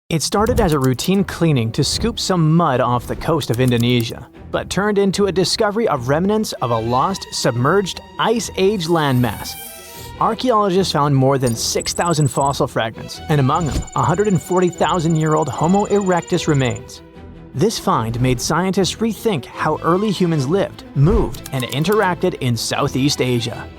It started as a routine cleaning to scoop some mud off the coast of Indonesia, but turned into a discovery of remnants of a lost, submerged, Ice Age landmass. Archaeologists found more than 6,000 fossil fragments, and among them, 140,000-year-old Homo erectus remains. This find made scientists rethink how early humans lived, moved, and interacted in Southeast Asia.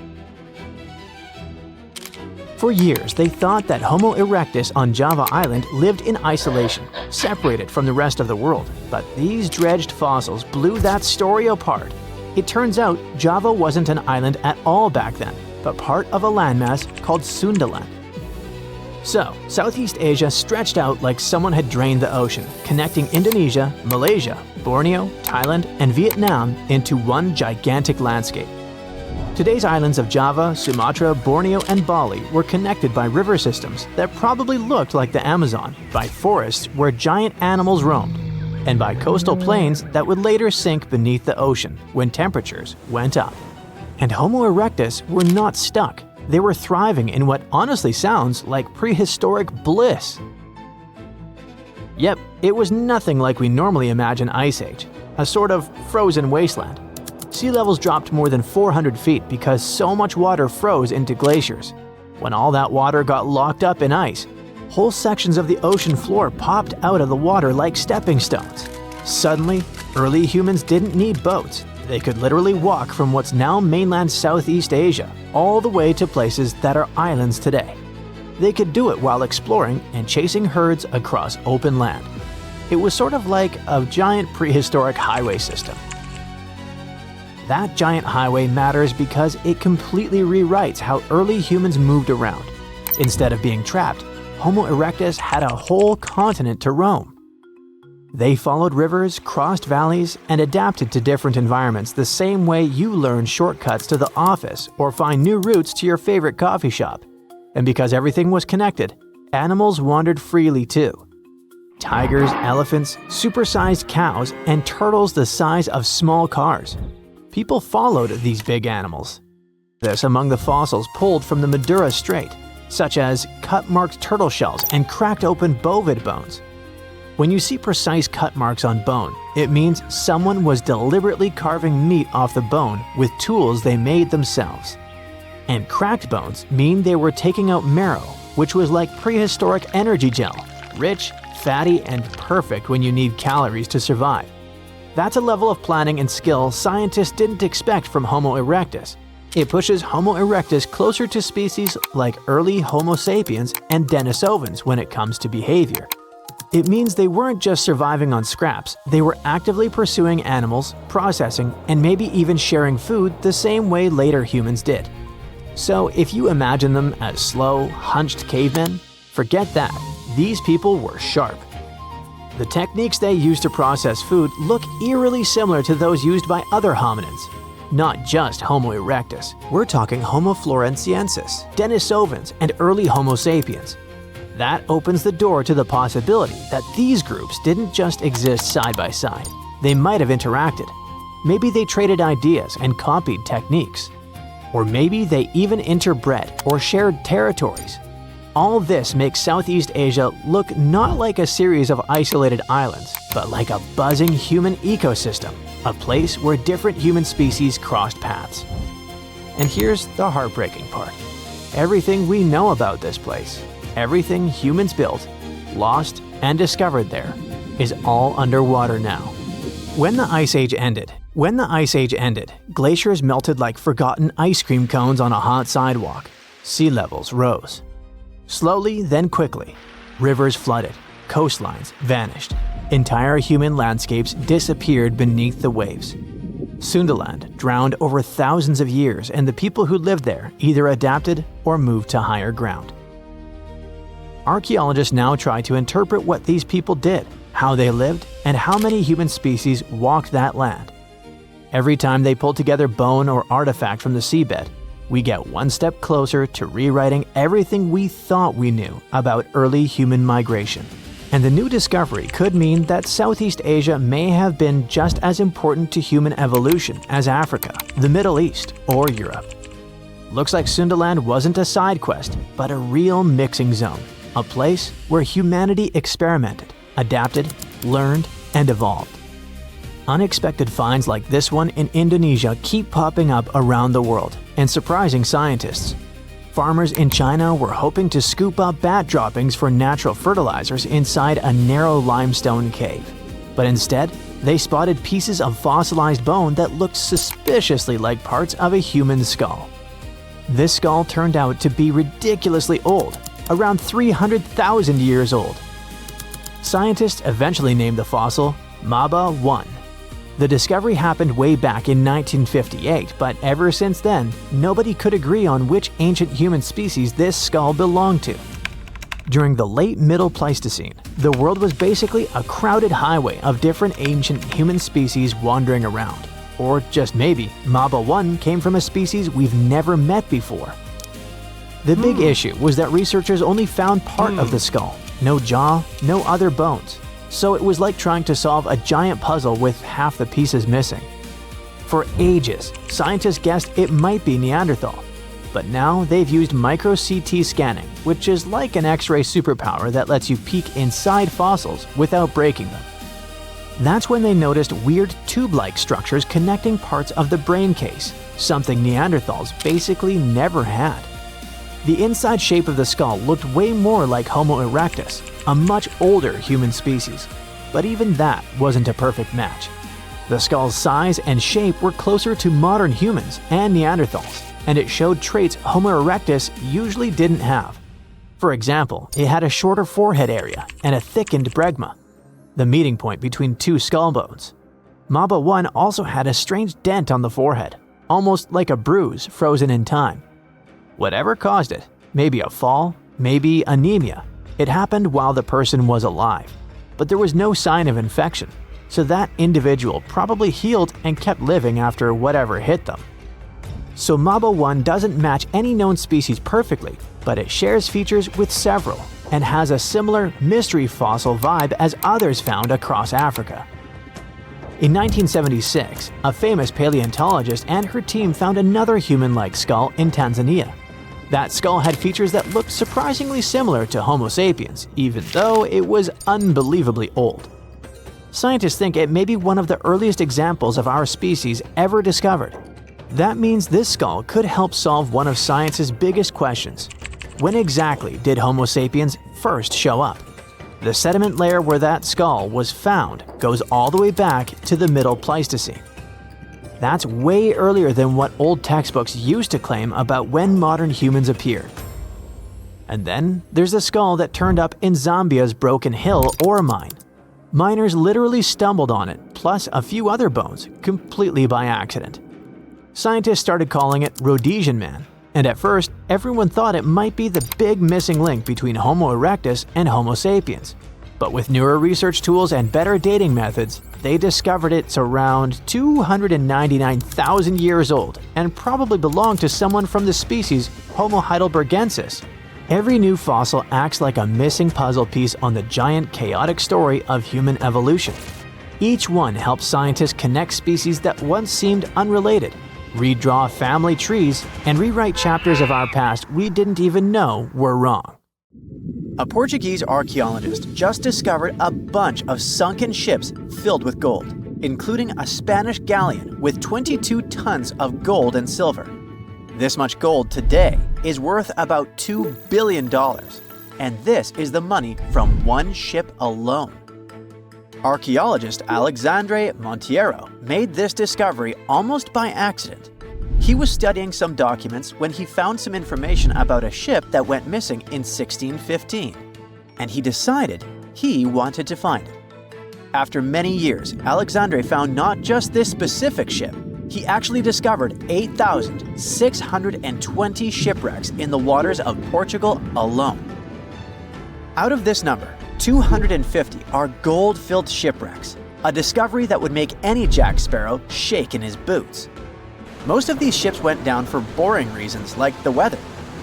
For years, they thought that Homo erectus on Java Island lived in isolation, separated from the rest of the world. But these dredged fossils blew that story apart. It turns out Java wasn't an island at all back then, but part of a landmass called Sundaland. So, Southeast Asia stretched out like someone had drained the ocean, connecting Indonesia, Malaysia, Borneo, Thailand, and Vietnam into one gigantic landscape. Today's islands of Java, Sumatra, Borneo, and Bali were connected by river systems that probably looked like the Amazon, by forests where giant animals roamed, and by coastal plains that would later sink beneath the ocean when temperatures went up. And Homo erectus were not stuck. They were thriving in what honestly sounds like prehistoric bliss. Yep, it was nothing like we normally imagine Ice Age, a sort of frozen wasteland. Sea levels dropped more than 400 feet because so much water froze into glaciers. When all that water got locked up in ice, whole sections of the ocean floor popped out of the water like stepping stones. Suddenly, early humans didn't need boats. They could literally walk from what's now mainland Southeast Asia all the way to places that are islands today. They could do it while exploring and chasing herds across open land. It was sort of like a giant prehistoric highway system. That giant highway matters because it completely rewrites how early humans moved around. Instead of being trapped, Homo erectus had a whole continent to roam. They followed rivers, crossed valleys, and adapted to different environments the same way you learn shortcuts to the office or find new routes to your favorite coffee shop. And because everything was connected, animals wandered freely too. Tigers, elephants, supersized cows, and turtles the size of small cars. People followed these big animals. This among the fossils pulled from the Madura Strait, such as cut-marked turtle shells and cracked open bovid bones. When you see precise cut marks on bone, it means someone was deliberately carving meat off the bone with tools they made themselves. And cracked bones mean they were taking out marrow, which was like prehistoric energy gel, rich, fatty, and perfect when you need calories to survive. That's a level of planning and skill scientists didn't expect from Homo erectus. It pushes Homo erectus closer to species like early Homo sapiens and Denisovans when it comes to behavior. It means they weren't just surviving on scraps, they were actively pursuing animals, processing, and maybe even sharing food the same way later humans did. So if you imagine them as slow, hunched cavemen, forget that. These people were sharp. The techniques they used to process food look eerily similar to those used by other hominins. Not just Homo erectus, we're talking Homo floresiensis, Denisovans, and early Homo sapiens. That opens the door to the possibility that these groups didn't just exist side by side. They might have interacted. Maybe they traded ideas and copied techniques. Or maybe they even interbred or shared territories. All this makes Southeast Asia look not like a series of isolated islands, but like a buzzing human ecosystem, a place where different human species crossed paths. And here's the heartbreaking part. Everything we know about this place, everything humans built, lost, and discovered there, is all underwater now. When the Ice Age ended, glaciers melted like forgotten ice cream cones on a hot sidewalk. Sea levels rose. Slowly, then quickly, rivers flooded, coastlines vanished, entire human landscapes disappeared beneath the waves. Sundaland drowned over thousands of years, and the people who lived there either adapted or moved to higher ground. Archaeologists now try to interpret what these people did, how they lived, and how many human species walked that land. Every time they pull together bone or artifact from the seabed, we get one step closer to rewriting everything we thought we knew about early human migration. And the new discovery could mean that Southeast Asia may have been just as important to human evolution as Africa, the Middle East, or Europe. Looks like Sundaland wasn't a side quest, but a real mixing zone, a place where humanity experimented, adapted, learned, and evolved. Unexpected finds like this one in Indonesia keep popping up around the world and surprising scientists. Farmers in China were hoping to scoop up bat droppings for natural fertilizers inside a narrow limestone cave. But instead, they spotted pieces of fossilized bone that looked suspiciously like parts of a human skull. This skull turned out to be ridiculously old, around 300,000 years old. Scientists eventually named the fossil Maba 1. The discovery happened way back in 1958, but ever since then, nobody could agree on which ancient human species this skull belonged to. During the late Middle Pleistocene, the world was basically a crowded highway of different ancient human species wandering around. Or just maybe, Maba 1 came from a species we've never met before. The big issue was that researchers only found part of the skull, no jaw, no other bones. So it was like trying to solve a giant puzzle with half the pieces missing. For ages, scientists guessed it might be Neanderthal. But now they've used micro-CT scanning, which is like an X-ray superpower that lets you peek inside fossils without breaking them. That's when they noticed weird tube-like structures connecting parts of the brain case, something Neanderthals basically never had. The inside shape of the skull looked way more like Homo erectus, a much older human species. But even that wasn't a perfect match. The skull's size and shape were closer to modern humans and Neanderthals, and it showed traits Homo erectus usually didn't have. For example, it had a shorter forehead area and a thickened bregma, the meeting point between two skull bones. Maba 1 also had a strange dent on the forehead, almost like a bruise frozen in time. Whatever caused it, maybe a fall, maybe anemia, it happened while the person was alive. But there was no sign of infection, so that individual probably healed and kept living after whatever hit them. So Maba 1 doesn't match any known species perfectly, but it shares features with several and has a similar mystery fossil vibe as others found across Africa. In 1976, a famous paleontologist and her team found another human-like skull in Tanzania. That skull had features that looked surprisingly similar to Homo sapiens, even though it was unbelievably old. Scientists think it may be one of the earliest examples of our species ever discovered. That means this skull could help solve one of science's biggest questions. When exactly did Homo sapiens first show up? The sediment layer where that skull was found goes all the way back to the Middle Pleistocene. That's way earlier than what old textbooks used to claim about when modern humans appeared. And then there's the skull that turned up in Zambia's Broken Hill ore mine. Miners literally stumbled on it, plus a few other bones, completely by accident. Scientists started calling it Rhodesian Man, and at first, everyone thought it might be the big missing link between Homo erectus and Homo sapiens. But with newer research tools and better dating methods, they discovered it's around 299,000 years old and probably belonged to someone from the species Homo heidelbergensis. Every new fossil acts like a missing puzzle piece on the giant chaotic story of human evolution. Each one helps scientists connect species that once seemed unrelated, redraw family trees, and rewrite chapters of our past we didn't even know were wrong. A Portuguese archaeologist just discovered a bunch of sunken ships filled with gold, including a Spanish galleon with 22 tons of gold and silver. This much gold today is worth about $2 billion, and this is the money from one ship alone. Archaeologist Alexandre Monteiro made this discovery almost by accident. He was studying some documents when he found some information about a ship that went missing in 1615, and he decided he wanted to find it. After many years, Alexandre found not just this specific ship, he actually discovered 8,620 shipwrecks in the waters of Portugal alone. Out of this number, 250 are gold-filled shipwrecks, a discovery that would make any Jack Sparrow shake in his boots. Most of these ships went down for boring reasons like the weather,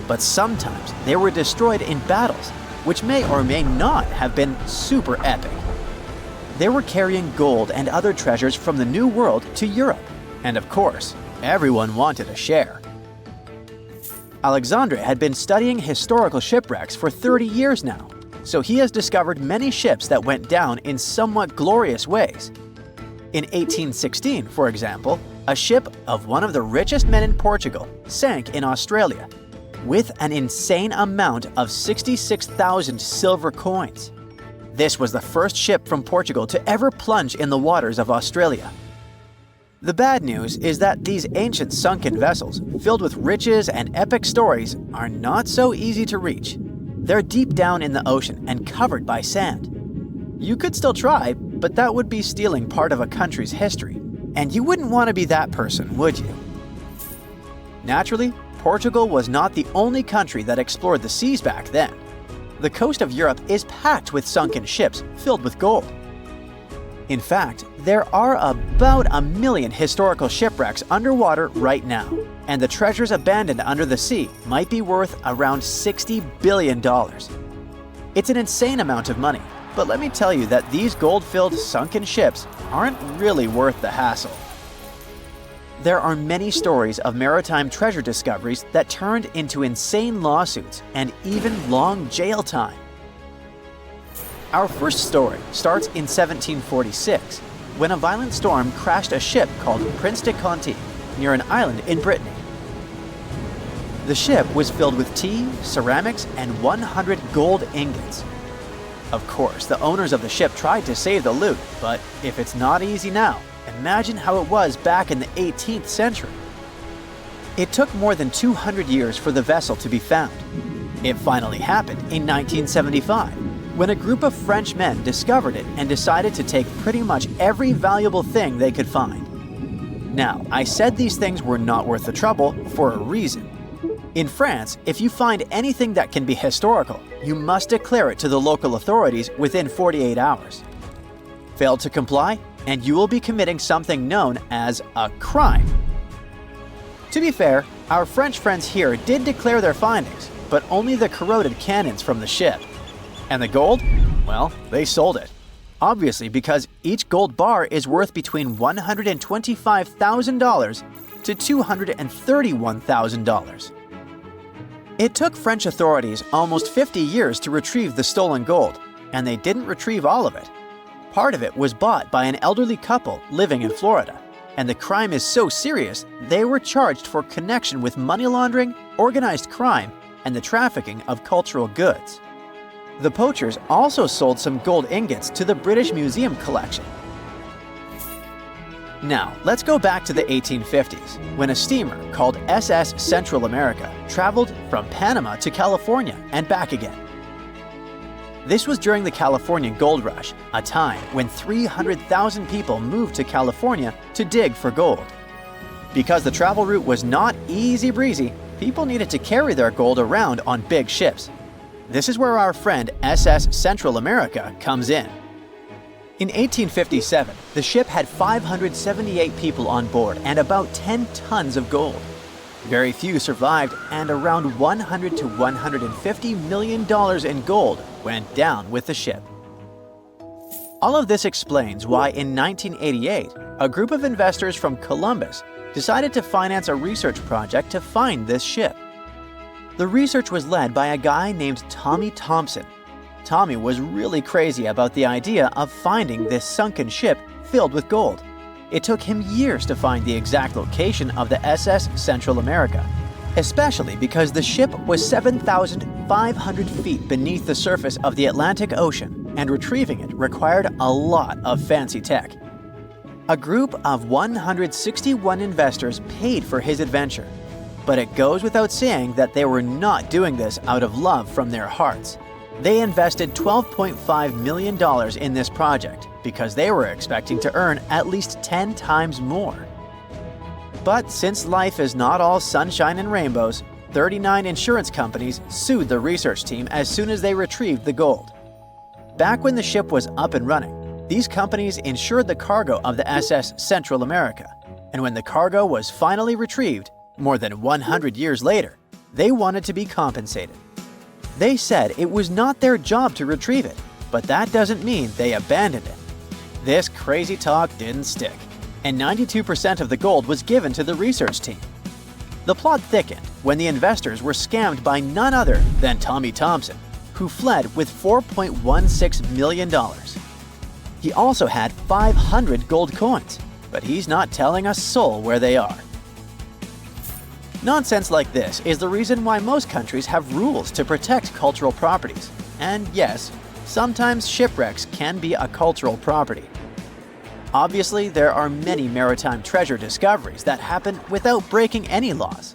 but sometimes they were destroyed in battles, which may or may not have been super epic. They were carrying gold and other treasures from the New World to Europe, and of course, everyone wanted a share. Alexandre had been studying historical shipwrecks for 30 years now, so he has discovered many ships that went down in somewhat glorious ways. In 1816, for example, a ship of one of the richest men in Portugal sank in Australia, with an insane amount of 66,000 silver coins. This was the first ship from Portugal to ever plunge in the waters of Australia. The bad news is that these ancient sunken vessels, filled with riches and epic stories, are not so easy to reach. They're deep down in the ocean and covered by sand. You could still try, but that would be stealing part of a country's history, and you wouldn't want to be that person, would you? Naturally, Portugal was not the only country that explored the seas back then. The coast of Europe is packed with sunken ships filled with gold. In fact, there are about 1 million historical shipwrecks underwater right now, and the treasures abandoned under the sea might be worth around $60 billion. It's an insane amount of money, but let me tell you that these gold-filled sunken ships aren't really worth the hassle. There are many stories of maritime treasure discoveries that turned into insane lawsuits and even long jail time. Our first story starts in 1746, when a violent storm crashed a ship called Prince de Conti near an island in Brittany. The ship was filled with tea, ceramics, and 100 gold ingots. Of course, the owners of the ship tried to save the loot, but if it's not easy now, imagine how it was back in the 18th century. It took more than 200 years for the vessel to be found. It finally happened in 1975, when a group of French men discovered it and decided to take pretty much every valuable thing they could find. Now, I said these things were not worth the trouble for a reason. In France, if you find anything that can be historical, you must declare it to the local authorities within 48 hours. Fail to comply, and you will be committing something known as a crime. To be fair, our French friends here did declare their findings, but only the corroded cannons from the ship. And the gold? Well, they sold it. Obviously, because each gold bar is worth between $125,000 to $231,000. It took French authorities almost 50 years to retrieve the stolen gold, and they didn't retrieve all of it. Part of it was bought by an elderly couple living in Florida, and the crime is so serious they were charged for connection with money laundering, organized crime, and the trafficking of cultural goods. The poachers also sold some gold ingots to the British Museum collection. Now, let's go back to the 1850s, when a steamer called SS Central America traveled from Panama to California and back again. This was during the Californian Gold Rush, a time when 300,000 people moved to California to dig for gold. Because the travel route was not easy breezy, people needed to carry their gold around on big ships. This is where our friend SS Central America comes in. In 1857, the ship had 578 people on board and about 10 tons of gold. Very few survived, and around $100 to $150 million in gold went down with the ship. All of this explains why in 1988, a group of investors from Columbus decided to finance a research project to find this ship. The research was led by a guy named Tommy Thompson. Tommy was really crazy about the idea of finding this sunken ship filled with gold. It took him years to find the exact location of the SS Central America, especially because the ship was 7,500 feet beneath the surface of the Atlantic Ocean, and retrieving it required a lot of fancy tech. A group of 161 investors paid for his adventure, but it goes without saying that they were not doing this out of love from their hearts. They invested $12.5 million in this project because they were expecting to earn at least 10 times more. But since life is not all sunshine and rainbows, 39 insurance companies sued the research team as soon as they retrieved the gold. Back when the ship was up and running, these companies insured the cargo of the SS Central America, and when the cargo was finally retrieved, more than 100 years later, they wanted to be compensated. They said it was not their job to retrieve it, but that doesn't mean they abandoned it. This crazy talk didn't stick, and 92% of the gold was given to the research team. The plot thickened when the investors were scammed by none other than Tommy Thompson, who fled with $4.16 million. He also had 500 gold coins, but he's not telling a soul where they are. Nonsense like this is the reason why most countries have rules to protect cultural properties. And yes, sometimes shipwrecks can be a cultural property. Obviously, there are many maritime treasure discoveries that happen without breaking any laws.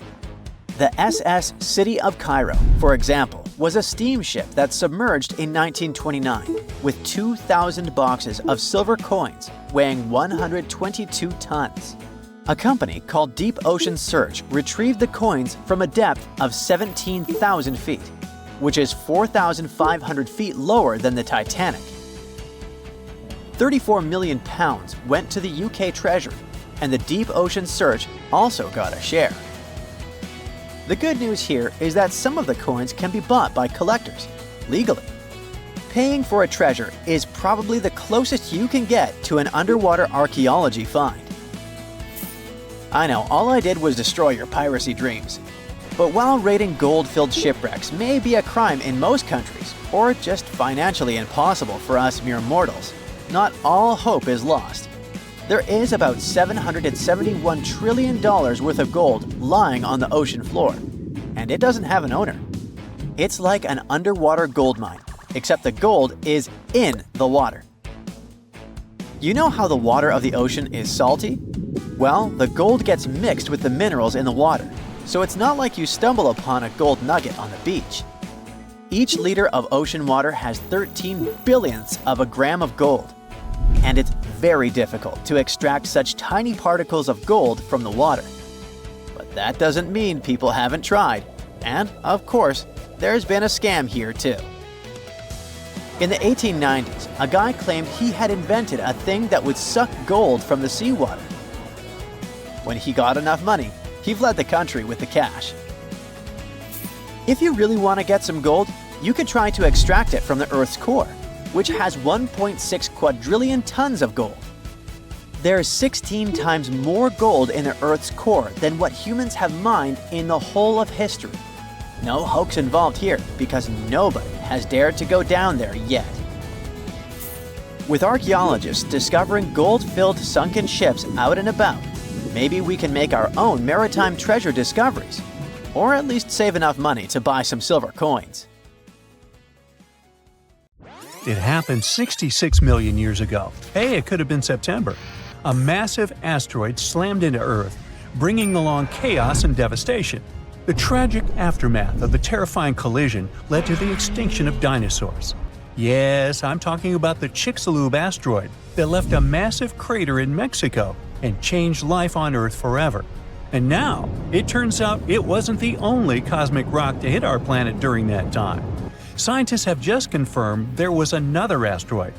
The SS City of Cairo, for example, was a steamship that submerged in 1929 with 2,000 boxes of silver coins weighing 122 tons. A company called Deep Ocean Search retrieved the coins from a depth of 17,000 feet, which is 4,500 feet lower than the Titanic. 34 million pounds went to the UK Treasury, and the Deep Ocean Search also got a share. The good news here is that some of the coins can be bought by collectors, legally. Paying for a treasure is probably the closest you can get to an underwater archaeology find. I know, all I did was destroy your piracy dreams. But while raiding gold-filled shipwrecks may be a crime in most countries, or just financially impossible for us mere mortals, not all hope is lost. There is about $771 trillion worth of gold lying on the ocean floor, and it doesn't have an owner. It's like an underwater gold mine, except the gold is in the water. You know how the water of the ocean is salty? Well, the gold gets mixed with the minerals in the water, so it's not like you stumble upon a gold nugget on the beach. Each liter of ocean water has 13 billionths of a gram of gold, and it's very difficult to extract such tiny particles of gold from the water. But that doesn't mean people haven't tried, and, of course, there's been a scam here too. In the 1890s, a guy claimed he had invented a thing that would suck gold from the seawater. When he got enough money, he fled the country with the cash. If you really want to get some gold, you could try to extract it from the Earth's core, which has 1.6 quadrillion tons of gold. There's 16 times more gold in the Earth's core than what humans have mined in the whole of history. No hoax involved here, because nobody has dared to go down there yet. With archaeologists discovering gold-filled sunken ships out and about, maybe we can make our own maritime treasure discoveries, or at least save enough money to buy some silver coins. It happened 66 million years ago. Hey, it could have been September. A massive asteroid slammed into Earth, bringing along chaos and devastation. The tragic aftermath of the terrifying collision led to the extinction of dinosaurs. Yes, I'm talking about the Chicxulub asteroid that left a massive crater in Mexico and changed life on Earth forever. And now, it turns out it wasn't the only cosmic rock to hit our planet during that time. Scientists have just confirmed there was another asteroid.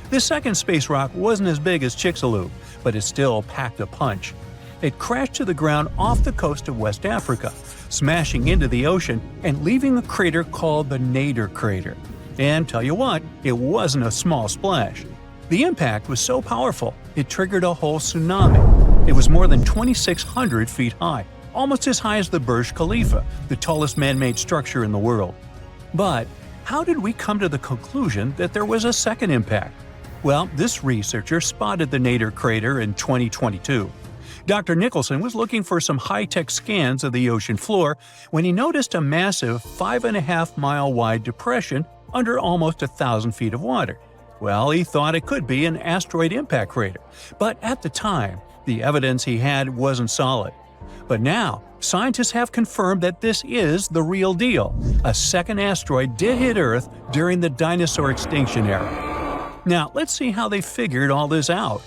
This second space rock wasn't as big as Chicxulub, but it still packed a punch. It crashed to the ground off the coast of West Africa, smashing into the ocean and leaving a crater called the Nader crater. And tell you what, it wasn't a small splash. The impact was so powerful, it triggered a whole tsunami. It was more than 2,600 feet high, almost as high as the Burj Khalifa, the tallest man-made structure in the world. But how did we come to the conclusion that there was a second impact? Well, this researcher spotted the Nader crater in 2022. Dr. Nicholson was looking for some high-tech scans of the ocean floor when he noticed a massive 5.5-mile-wide depression under almost 1,000 feet of water. Well, he thought it could be an asteroid impact crater, but at the time, the evidence he had wasn't solid. But now, scientists have confirmed that this is the real deal. A second asteroid did hit Earth during the dinosaur extinction era. Now, let's see how they figured all this out.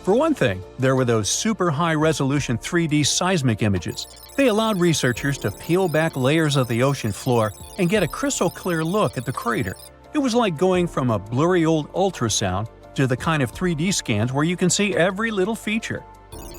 For one thing, there were those super high-resolution 3D seismic images. They allowed researchers to peel back layers of the ocean floor and get a crystal-clear look at the crater. It was like going from a blurry old ultrasound to the kind of 3D scans where you can see every little feature.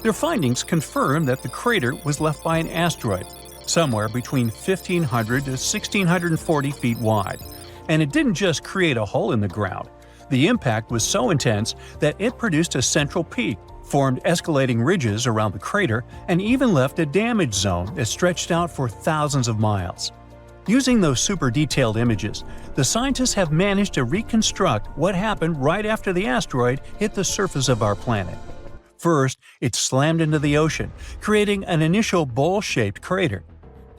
Their findings confirm that the crater was left by an asteroid, somewhere between 1,500 to 1,640 feet wide. And it didn't just create a hole in the ground. The impact was so intense that it produced a central peak, formed escalating ridges around the crater, and even left a damage zone that stretched out for thousands of miles. Using those super detailed images, the scientists have managed to reconstruct what happened right after the asteroid hit the surface of our planet. First, it slammed into the ocean, creating an initial bowl-shaped crater.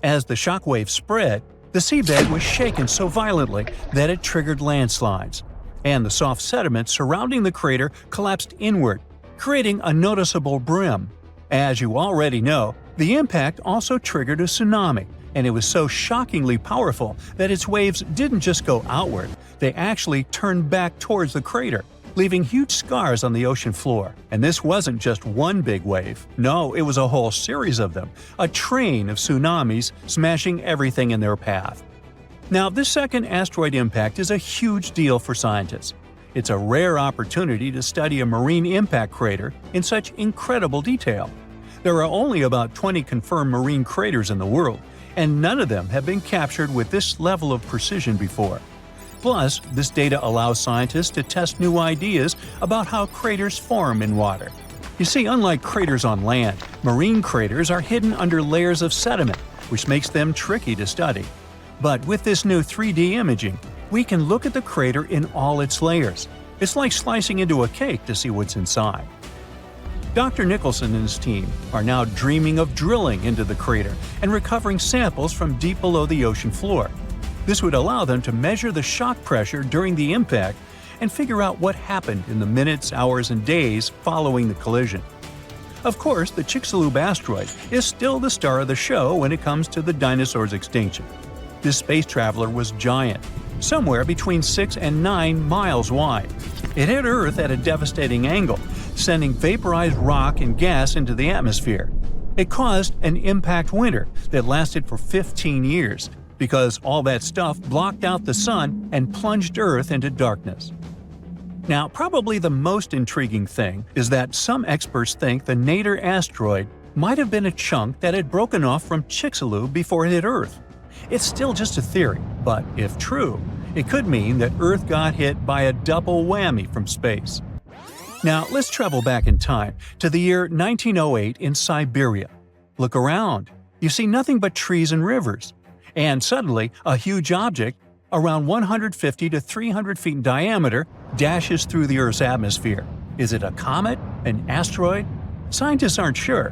As the shockwave spread, the seabed was shaken so violently that it triggered landslides, and the soft sediment surrounding the crater collapsed inward, creating a noticeable brim. As you already know, the impact also triggered a tsunami, and it was so shockingly powerful that its waves didn't just go outward, they actually turned back towards the crater, leaving huge scars on the ocean floor. And this wasn't just one big wave. No, it was a whole series of them, a train of tsunamis smashing everything in their path. Now, this second asteroid impact is a huge deal for scientists. It's a rare opportunity to study a marine impact crater in such incredible detail. There are only about 20 confirmed marine craters in the world, and none of them have been captured with this level of precision before. Plus, this data allows scientists to test new ideas about how craters form in water. You see, unlike craters on land, marine craters are hidden under layers of sediment, which makes them tricky to study. But with this new 3D imaging, we can look at the crater in all its layers. It's like slicing into a cake to see what's inside. Dr. Nicholson and his team are now dreaming of drilling into the crater and recovering samples from deep below the ocean floor. This would allow them to measure the shock pressure during the impact and figure out what happened in the minutes, hours, and days following the collision. Of course, the Chicxulub asteroid is still the star of the show when it comes to the dinosaurs' extinction. This space traveler was giant, somewhere between 6 and 9 miles wide. It hit Earth at a devastating angle, sending vaporized rock and gas into the atmosphere. It caused an impact winter that lasted for 15 years, because all that stuff blocked out the sun and plunged Earth into darkness. Now, probably the most intriguing thing is that some experts think the Nader asteroid might have been a chunk that had broken off from Chicxulub before it hit Earth. It's still just a theory, but if true, it could mean that Earth got hit by a double whammy from space. Now, let's travel back in time to the year 1908 in Siberia. Look around. You see nothing but trees and rivers. And suddenly, a huge object, around 150 to 300 feet in diameter, dashes through the Earth's atmosphere. Is it a comet? An asteroid? Scientists aren't sure.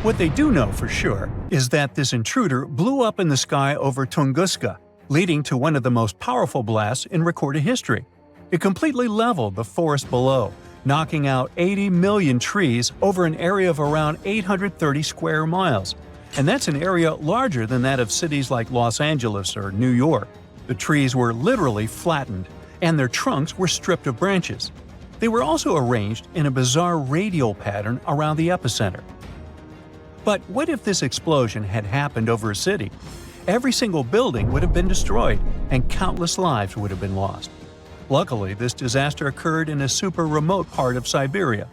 What they do know for sure is that this intruder blew up in the sky over Tunguska, leading to one of the most powerful blasts in recorded history. It completely leveled the forest below, knocking out 80 million trees over an area of around 830 square miles. And that's an area larger than that of cities like Los Angeles or New York. The trees were literally flattened, and their trunks were stripped of branches. They were also arranged in a bizarre radial pattern around the epicenter. But what if this explosion had happened over a city? Every single building would have been destroyed, and countless lives would have been lost. Luckily, this disaster occurred in a super remote part of Siberia.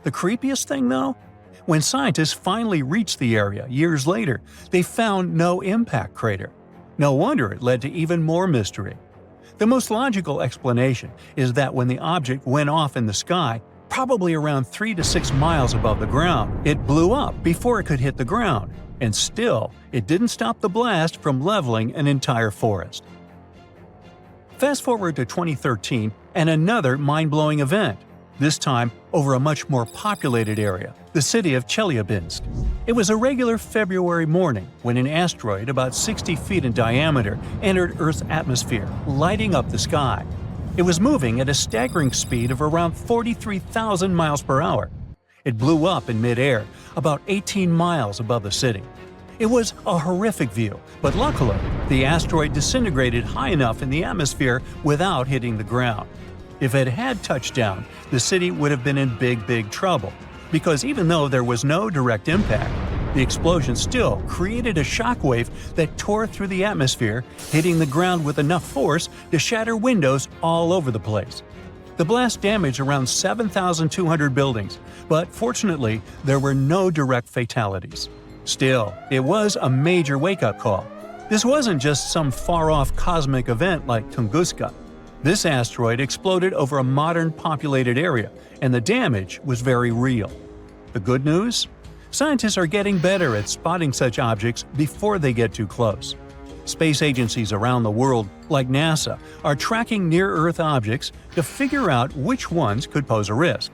The creepiest thing, though? When scientists finally reached the area years later, they found no impact crater. No wonder it led to even more mystery. The most logical explanation is that when the object went off in the sky, probably around 3 to 6 miles above the ground, it blew up before it could hit the ground. And still, it didn't stop the blast from leveling an entire forest. Fast forward to 2013 and another mind-blowing event, this time over a much more populated area, the city of Chelyabinsk. It was a regular February morning when an asteroid about 60 feet in diameter entered Earth's atmosphere, lighting up the sky. It was moving at a staggering speed of around 43,000 miles per hour. It blew up in midair, about 18 miles above the city. It was a horrific view, but luckily, the asteroid disintegrated high enough in the atmosphere without hitting the ground. If it had touched down, the city would have been in big trouble, because even though there was no direct impact, the explosion still created a shockwave that tore through the atmosphere, hitting the ground with enough force to shatter windows all over the place. The blast damaged around 7,200 buildings, but fortunately, there were no direct fatalities. Still, it was a major wake-up call. This wasn't just some far-off cosmic event like Tunguska. This asteroid exploded over a modern populated area, and the damage was very real. The good news? Scientists are getting better at spotting such objects before they get too close. Space agencies around the world, like NASA, are tracking near-Earth objects to figure out which ones could pose a risk.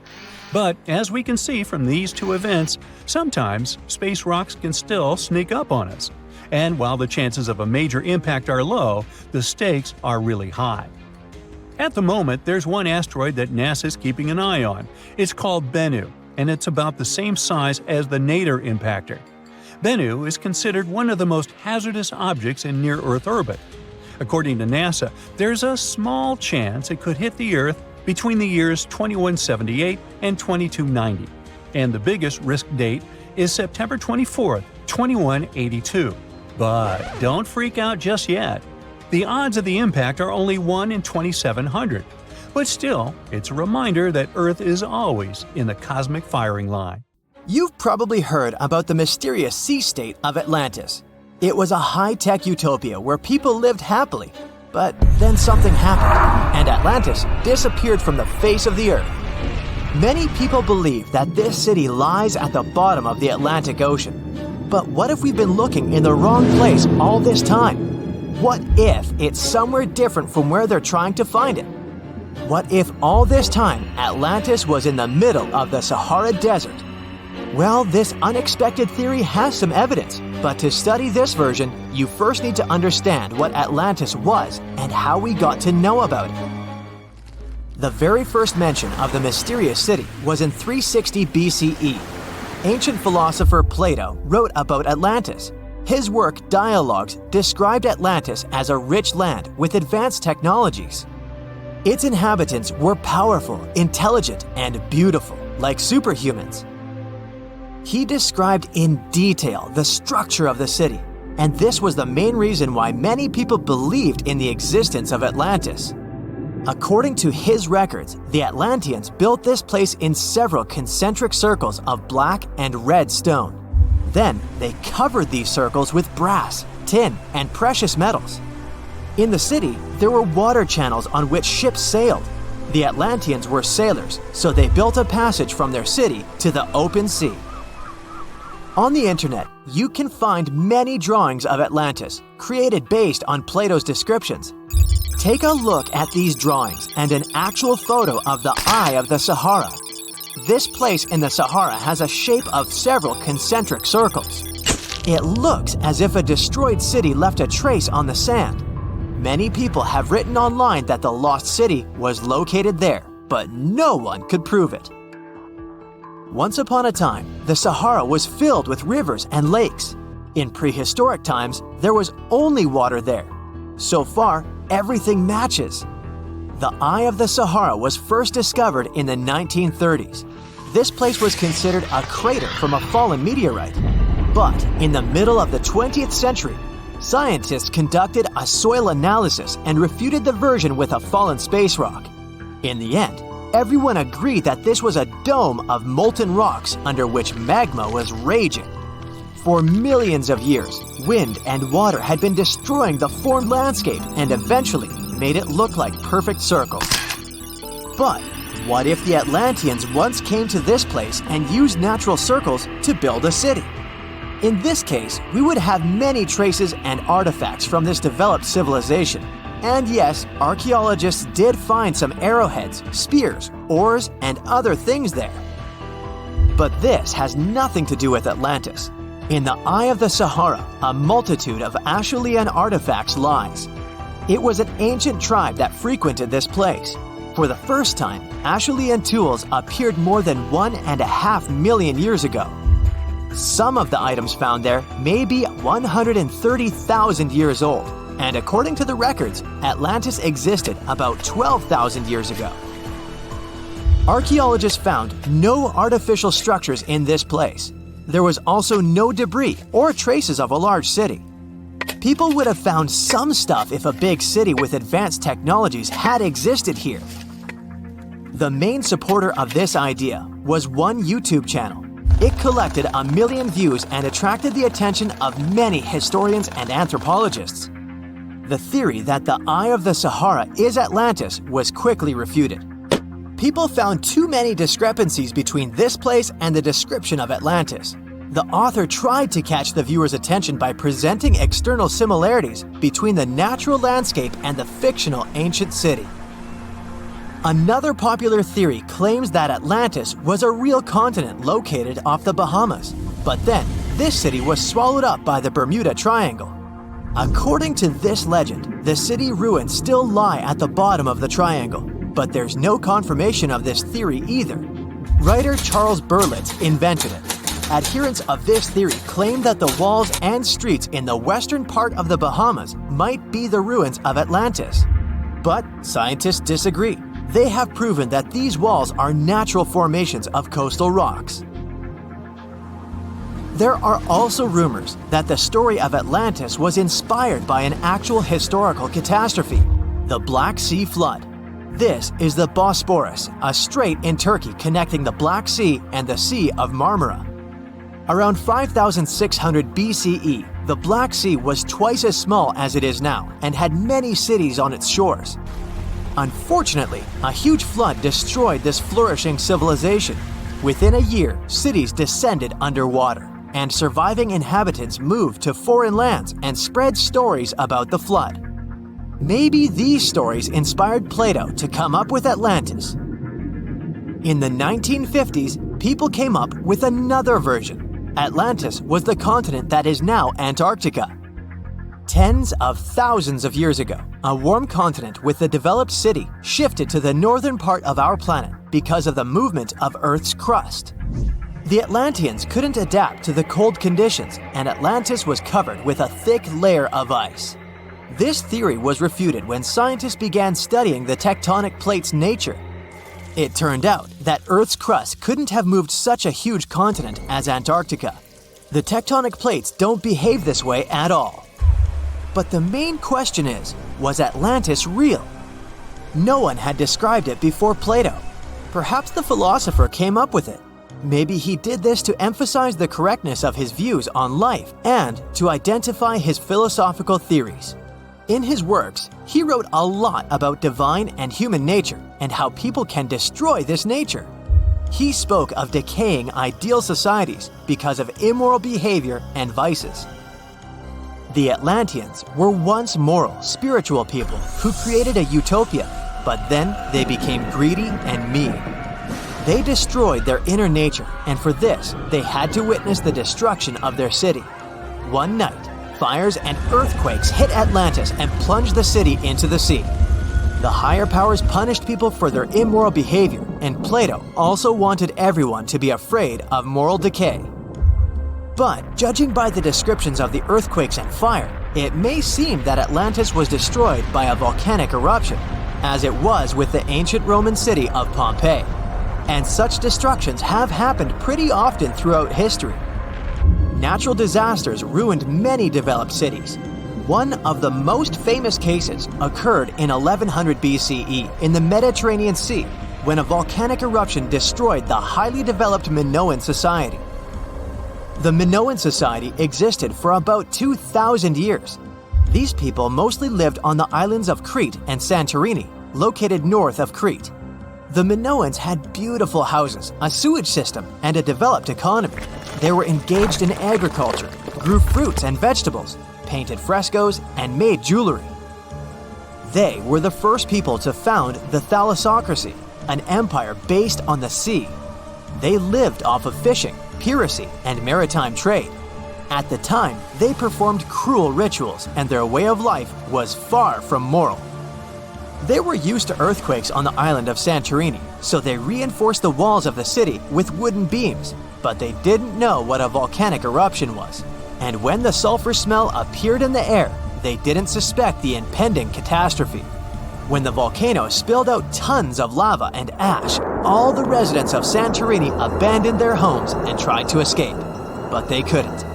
But as we can see from these two events, sometimes space rocks can still sneak up on us. And while the chances of a major impact are low, the stakes are really high. At the moment, there's one asteroid that NASA is keeping an eye on. It's called Bennu, and it's about the same size as the Nader impactor. Bennu is considered one of the most hazardous objects in near-Earth orbit. According to NASA, there's a small chance it could hit the Earth between the years 2178 and 2290, and the biggest risk date is September 24, 2182. But don't freak out just yet. The odds of the impact are only 1 in 2,700. But still, it's a reminder that Earth is always in the cosmic firing line. You've probably heard about the mysterious sea state of Atlantis. It was a high-tech utopia where people lived happily. But then something happened, and Atlantis disappeared from the face of the Earth. Many people believe that this city lies at the bottom of the Atlantic Ocean. But what if we've been looking in the wrong place all this time? What if it's somewhere different from where they're trying to find it? What if all this time Atlantis was in the middle of the Sahara Desert? Well, this unexpected theory has some evidence, but to study this version, you first need to understand what Atlantis was and how we got to know about it. The very first mention of the mysterious city was in 360 BCE. Ancient philosopher Plato wrote about Atlantis. His work Dialogues described Atlantis as a rich land with advanced technologies. Its inhabitants were powerful, intelligent, and beautiful, like superhumans. He described in detail the structure of the city, and this was the main reason why many people believed in the existence of Atlantis. According to his records, the Atlanteans built this place in several concentric circles of black and red stone. Then they covered these circles with brass, tin, and precious metals. In the city, there were water channels on which ships sailed. The Atlanteans were sailors, so they built a passage from their city to the open sea. On the internet, you can find many drawings of Atlantis, created based on Plato's descriptions. Take a look at these drawings and an actual photo of the Eye of the Sahara. This place in the Sahara has a shape of several concentric circles. It looks as if a destroyed city left a trace on the sand. Many people have written online that the lost city was located there, but no one could prove it. Once upon a time, the Sahara was filled with rivers and lakes. In prehistoric times, there was only water there. So far, everything matches. The Eye of the Sahara was first discovered in the 1930s. This place was considered a crater from a fallen meteorite. But in the middle of the 20th century, scientists conducted a soil analysis and refuted the version with a fallen space rock. In the end, everyone agreed that this was a dome of molten rocks under which magma was raging. For millions of years, wind and water had been destroying the formed landscape and eventually made it look like perfect circles. But what if the Atlanteans once came to this place and used natural circles to build a city? In this case, we would have many traces and artifacts from this developed civilization. And yes, archaeologists did find some arrowheads, spears, oars, and other things there. But this has nothing to do with Atlantis. In the Eye of the Sahara, a multitude of Acheulean artifacts lies. It was an ancient tribe that frequented this place. For the first time, Acheulean tools appeared more than 1.5 million years ago. Some of the items found there may be 130,000 years old, and according to the records, Atlantis existed about 12,000 years ago. Archaeologists found no artificial structures in this place. There was also no debris or traces of a large city. People would have found some stuff if a big city with advanced technologies had existed here. The main supporter of this idea was one YouTube channel. It collected 1 million views and attracted the attention of many historians and anthropologists. The theory that the Eye of the Sahara is Atlantis was quickly refuted. people found too many discrepancies between this place and the description of Atlantis. The author tried to catch the viewer's attention by presenting external similarities between the natural landscape and the fictional ancient city. Another popular theory claims that Atlantis was a real continent located off the Bahamas, but then this city was swallowed up by the Bermuda Triangle. According to this legend, the city ruins still lie at the bottom of the triangle, but there's no confirmation of this theory either. Writer Charles Berlitz invented it. Adherents of this theory claim that the walls and streets in the western part of the Bahamas might be the ruins of Atlantis. But scientists disagree. They have proven that these walls are natural formations of coastal rocks. There are also rumors that the story of Atlantis was inspired by an actual historical catastrophe, the Black Sea Flood. This is the Bosporus, a strait in Turkey connecting the Black Sea and the Sea of Marmara. Around 5600 BCE, the Black Sea was twice as small as it is now and had many cities on its shores. Unfortunately, a huge flood destroyed this flourishing civilization. Within a year, cities descended underwater, and surviving inhabitants moved to foreign lands and spread stories about the flood. Maybe these stories inspired Plato to come up with Atlantis. In the 1950s, people came up with another version. Atlantis was the continent that is now Antarctica. Tens of thousands of years ago, a warm continent with a developed city shifted to the northern part of our planet because of the movement of Earth's crust. The Atlanteans couldn't adapt to the cold conditions, and Atlantis was covered with a thick layer of ice. This theory was refuted when scientists began studying the tectonic plate's nature. It turned out that Earth's crust couldn't have moved such a huge continent as Antarctica. The tectonic plates don't behave this way at all. But the main question is, was Atlantis real? No one had described it before Plato. Perhaps the philosopher came up with it. Maybe he did this to emphasize the correctness of his views on life and to identify his philosophical theories. In his works, he wrote a lot about divine and human nature and how people can destroy this nature. He spoke of decaying ideal societies because of immoral behavior and vices. The Atlanteans were once moral, spiritual people who created a utopia, but then they became greedy and mean. They destroyed their inner nature, and for this, they had to witness the destruction of their city. One night, fires and earthquakes hit Atlantis and plunged the city into the sea. The higher powers punished people for their immoral behavior, and Plato also wanted everyone to be afraid of moral decay. But judging by the descriptions of the earthquakes and fire, it may seem that Atlantis was destroyed by a volcanic eruption, as it was with the ancient Roman city of Pompeii. And such destructions have happened pretty often throughout history. Natural disasters ruined many developed cities. One of the most famous cases occurred in 1100 BCE in the Mediterranean Sea, when a volcanic eruption destroyed the highly developed Minoan society. The Minoan society existed for about 2,000 years. These people mostly lived on the islands of Crete and Santorini, located north of Crete. The Minoans had beautiful houses, a sewage system, and a developed economy. They were engaged in agriculture, grew fruits and vegetables, painted frescoes, and made jewelry. They were the first people to found the thalassocracy, an empire based on the sea. They lived off of fishing, piracy, and maritime trade. At the time, they performed cruel rituals, and their way of life was far from moral. They were used to earthquakes on the island of Santorini, so they reinforced the walls of the city with wooden beams, but they didn't know what a volcanic eruption was. And when the sulfur smell appeared in the air, they didn't suspect the impending catastrophe. When the volcano spilled out tons of lava and ash, all the residents of Santorini abandoned their homes and tried to escape, but they couldn't.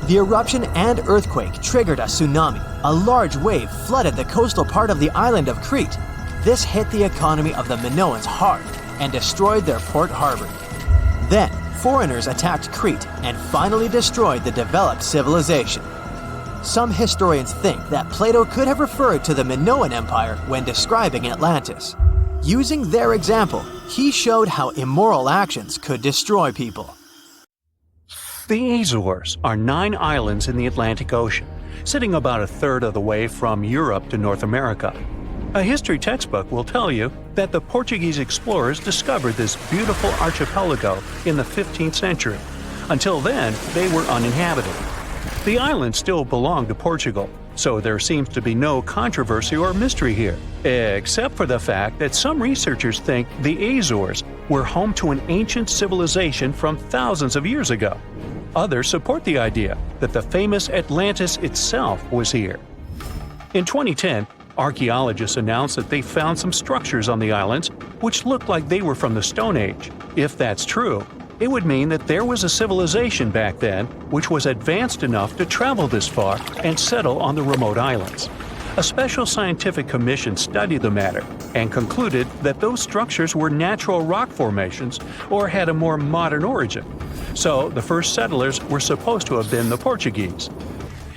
The eruption and earthquake triggered a tsunami. A large wave flooded the coastal part of the island of Crete. This hit the economy of the Minoans hard and destroyed their port harbor. Then, foreigners attacked Crete and finally destroyed the developed civilization. Some historians think that Plato could have referred to the Minoan Empire when describing Atlantis. Using their example, he showed how immoral actions could destroy people. The Azores are 9 islands in the Atlantic Ocean, sitting about a third of the way from Europe to North America. A history textbook will tell you that the Portuguese explorers discovered this beautiful archipelago in the 15th century. Until then, they were uninhabited. The islands still belong to Portugal, so there seems to be no controversy or mystery here, except for the fact that some researchers think the Azores were home to an ancient civilization from thousands of years ago. Others support the idea that the famous Atlantis itself was here. In 2010, archaeologists announced that they found some structures on the islands which looked like they were from the Stone Age. If that's true, it would mean that there was a civilization back then which was advanced enough to travel this far and settle on the remote islands. A special scientific commission studied the matter and concluded that those structures were natural rock formations or had a more modern origin. So the first settlers were supposed to have been the Portuguese.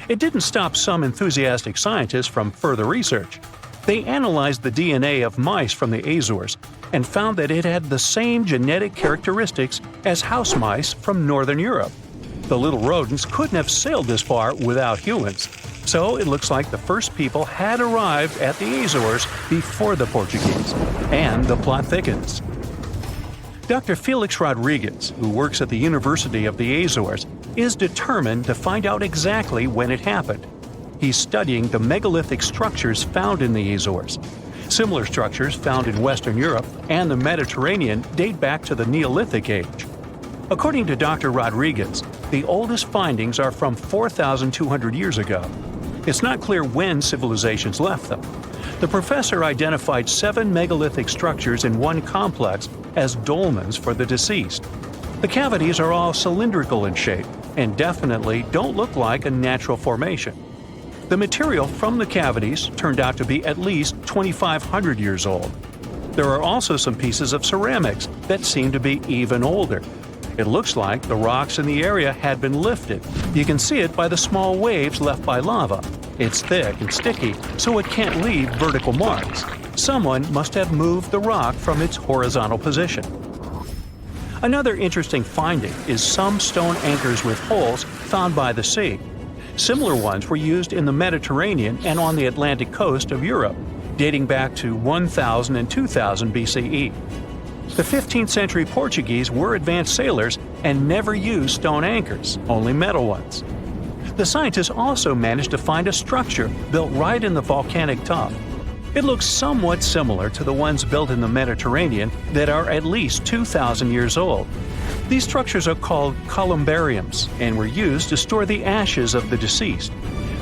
It didn't stop some enthusiastic scientists from further research. They analyzed the DNA of mice from the Azores and found that it had the same genetic characteristics as house mice from Northern Europe. The little rodents couldn't have sailed this far without humans, so it looks like the first people had arrived at the Azores before the Portuguese, and the plot thickens. Dr. Felix Rodriguez, who works at the University of the Azores, is determined to find out exactly when it happened. He's studying the megalithic structures found in the Azores. Similar structures found in Western Europe and the Mediterranean date back to the Neolithic age. According to Dr. Rodriguez, the oldest findings are from 4,200 years ago. It's not clear when civilizations left them. The professor identified 7 megalithic structures in one complex as dolmens for the deceased. The cavities are all cylindrical in shape and definitely don't look like a natural formation. The material from the cavities turned out to be at least 2,500 years old. There are also some pieces of ceramics that seem to be even older. It looks like the rocks in the area had been lifted. You can see it by the small waves left by lava. It's thick and sticky, so it can't leave vertical marks. Someone must have moved the rock from its horizontal position. Another interesting finding is some stone anchors with holes found by the sea. Similar ones were used in the Mediterranean and on the Atlantic coast of Europe, dating back to 1000 and 2000 BCE. The 15th century Portuguese were advanced sailors and never used stone anchors, only metal ones. The scientists also managed to find a structure built right in the volcanic top. It looks somewhat similar to the ones built in the Mediterranean that are at least 2,000 years old. These structures are called columbariums and were used to store the ashes of the deceased.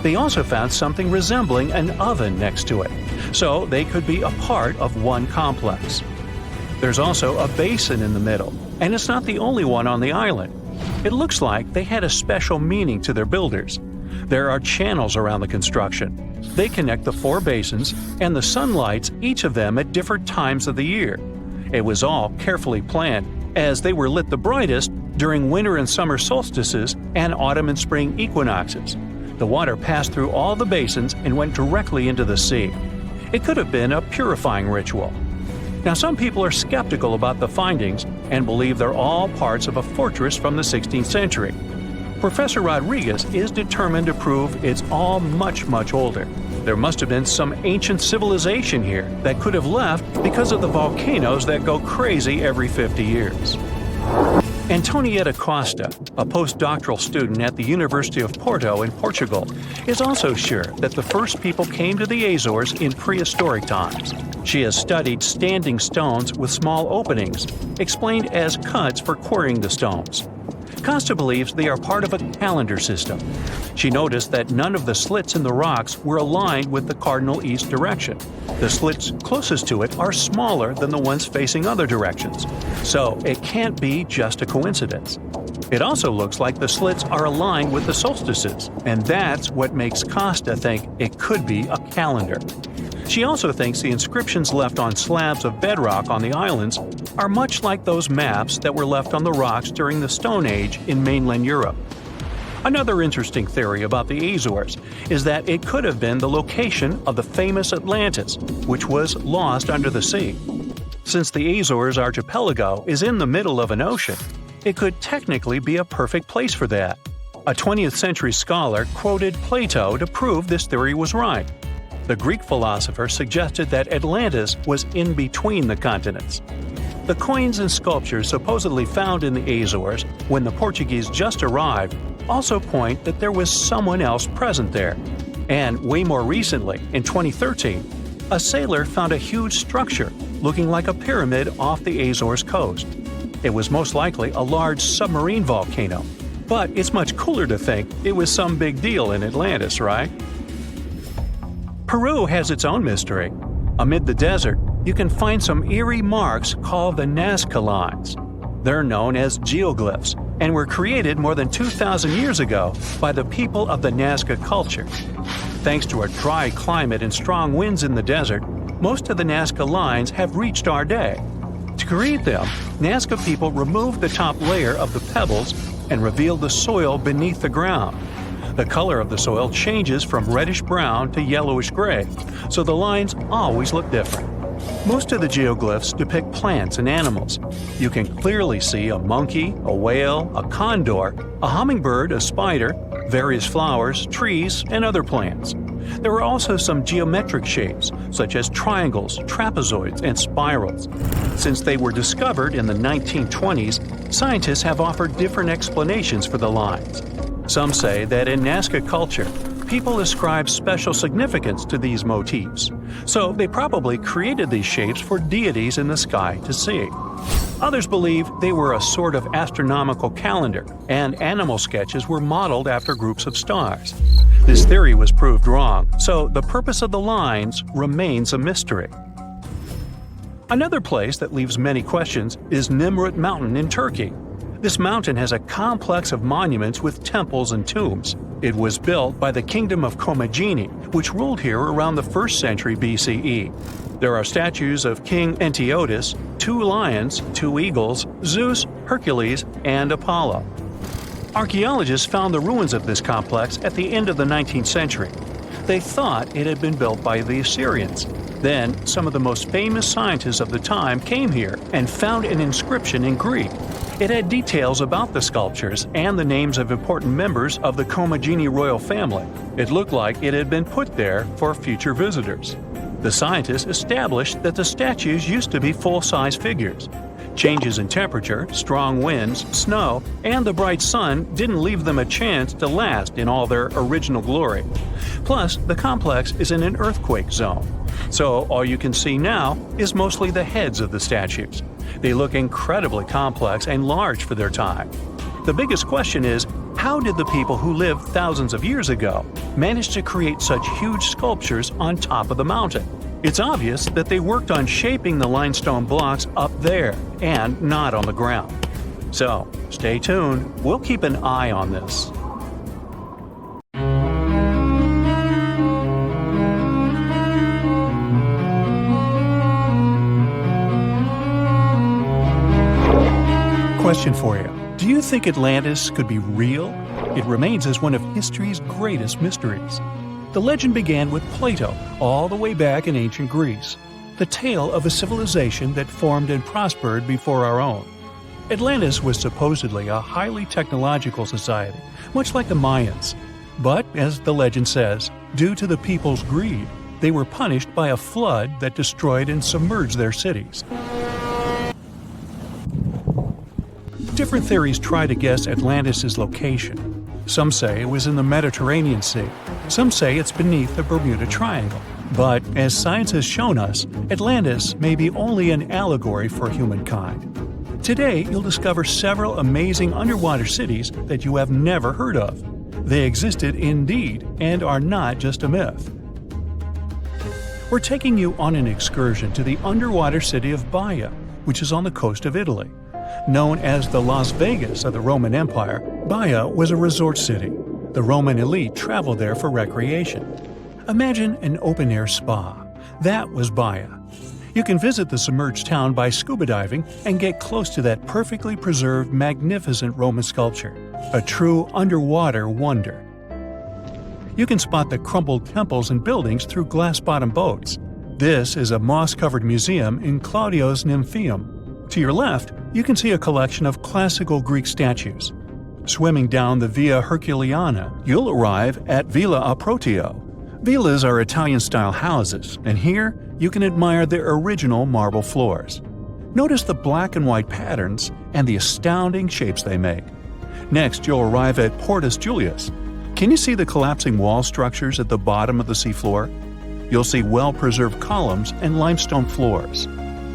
They also found something resembling an oven next to it, so they could be a part of one complex. There's also a basin in the middle, and it's not the only one on the island. It looks like they had a special meaning to their builders. There are channels around the construction. They connect the 4 basins, and the sun lights each of them at different times of the year. It was all carefully planned, as they were lit the brightest during winter and summer solstices and autumn and spring equinoxes. The water passed through all the basins and went directly into the sea. It could have been a purifying ritual. Now, some people are skeptical about the findings and believe they're all parts of a fortress from the 16th century. Professor Rodriguez is determined to prove it's all much, much older. There must have been some ancient civilization here that could have left because of the volcanoes that go crazy every 50 years. Antonietta Costa, a postdoctoral student at the University of Porto in Portugal, is also sure that the first people came to the Azores in prehistoric times. She has studied standing stones with small openings, explained as cuts for quarrying the stones. Costa believes they are part of a calendar system. She noticed that none of the slits in the rocks were aligned with the cardinal east direction. The slits closest to it are smaller than the ones facing other directions, so it can't be just a coincidence. It also looks like the slits are aligned with the solstices, and that's what makes Costa think it could be a calendar. She also thinks the inscriptions left on slabs of bedrock on the islands are much like those maps that were left on the rocks during the Stone Age in mainland Europe. Another interesting theory about the Azores is that it could have been the location of the famous Atlantis, which was lost under the sea. Since the Azores archipelago is in the middle of an ocean, it could technically be a perfect place for that. A 20th century scholar quoted Plato to prove this theory was right. The Greek philosopher suggested that Atlantis was in between the continents. The coins and sculptures supposedly found in the Azores when the Portuguese just arrived also point that there was someone else present there. And way more recently, in 2013, a sailor found a huge structure looking like a pyramid off the Azores coast. It was most likely a large submarine volcano, but it's much cooler to think it was some big deal in Atlantis, right? Peru has its own mystery. Amid the desert, you can find some eerie marks called the Nazca lines. They're known as geoglyphs and were created more than 2,000 years ago by the people of the Nazca culture. Thanks to a dry climate and strong winds in the desert, most of the Nazca lines have reached our day. To create them, Nazca people removed the top layer of the pebbles and revealed the soil beneath the ground. The color of the soil changes from reddish-brown to yellowish-gray, so the lines always look different. Most of the geoglyphs depict plants and animals. You can clearly see a monkey, a whale, a condor, a hummingbird, a spider, various flowers, trees, and other plants. There are also some geometric shapes, such as triangles, trapezoids, and spirals. Since they were discovered in the 1920s, scientists have offered different explanations for the lines. Some say that in Nazca culture, people ascribe special significance to these motifs, so they probably created these shapes for deities in the sky to see. Others believe they were a sort of astronomical calendar, and animal sketches were modeled after groups of stars. This theory was proved wrong, so the purpose of the lines remains a mystery. Another place that leaves many questions is Nimrut Mountain in Turkey. This mountain has a complex of monuments with temples and tombs. It was built by the Kingdom of Commagene, which ruled here around the 1st century BCE. There are statues of King Antiochus, 2 lions, 2 eagles, Zeus, Hercules, and Apollo. Archaeologists found the ruins of this complex at the end of the 19th century. They thought it had been built by the Assyrians. Then, some of the most famous scientists of the time came here and found an inscription in Greek. It had details about the sculptures and the names of important members of the Commagene royal family. It looked like it had been put there for future visitors. The scientists established that the statues used to be full-size figures. Changes in temperature, strong winds, snow, and the bright sun didn't leave them a chance to last in all their original glory. Plus, the complex is in an earthquake zone, so all you can see now is mostly the heads of the statues. They look incredibly complex and large for their time. The biggest question is, how did the people who lived thousands of years ago manage to create such huge sculptures on top of the mountain? It's obvious that they worked on shaping the limestone blocks up there and not on the ground. So, stay tuned. We'll keep an eye on this. Question for you. Do you think Atlantis could be real? It remains as one of history's greatest mysteries. The legend began with Plato all the way back in ancient Greece, the tale of a civilization that formed and prospered before our own. Atlantis was supposedly a highly technological society, much like the Mayans. But, as the legend says, due to the people's greed, they were punished by a flood that destroyed and submerged their cities. Different theories try to guess Atlantis' location. Some say it was in the Mediterranean Sea. Some say it's beneath the Bermuda Triangle. But, as science has shown us, Atlantis may be only an allegory for humankind. Today, you'll discover several amazing underwater cities that you have never heard of. They existed indeed and are not just a myth. We're taking you on an excursion to the underwater city of Baia, which is on the coast of Italy. Known as the Las Vegas of the Roman Empire, Baia was a resort city. The Roman elite traveled there for recreation. Imagine an open-air spa. That was Baia. You can visit the submerged town by scuba diving and get close to that perfectly preserved, magnificent Roman sculpture, a true underwater wonder. You can spot the crumbled temples and buildings through glass-bottom boats. This is a moss-covered museum in Claudio's Nymphaeum. To your left, you can see a collection of classical Greek statues. Swimming down the Via Herculeana, you'll arrive at Villa Aprotio. Villas are Italian-style houses, and here you can admire their original marble floors. Notice the black and white patterns and the astounding shapes they make. Next, you'll arrive at Portus Julius. Can you see the collapsing wall structures at the bottom of the seafloor? You'll see well-preserved columns and limestone floors.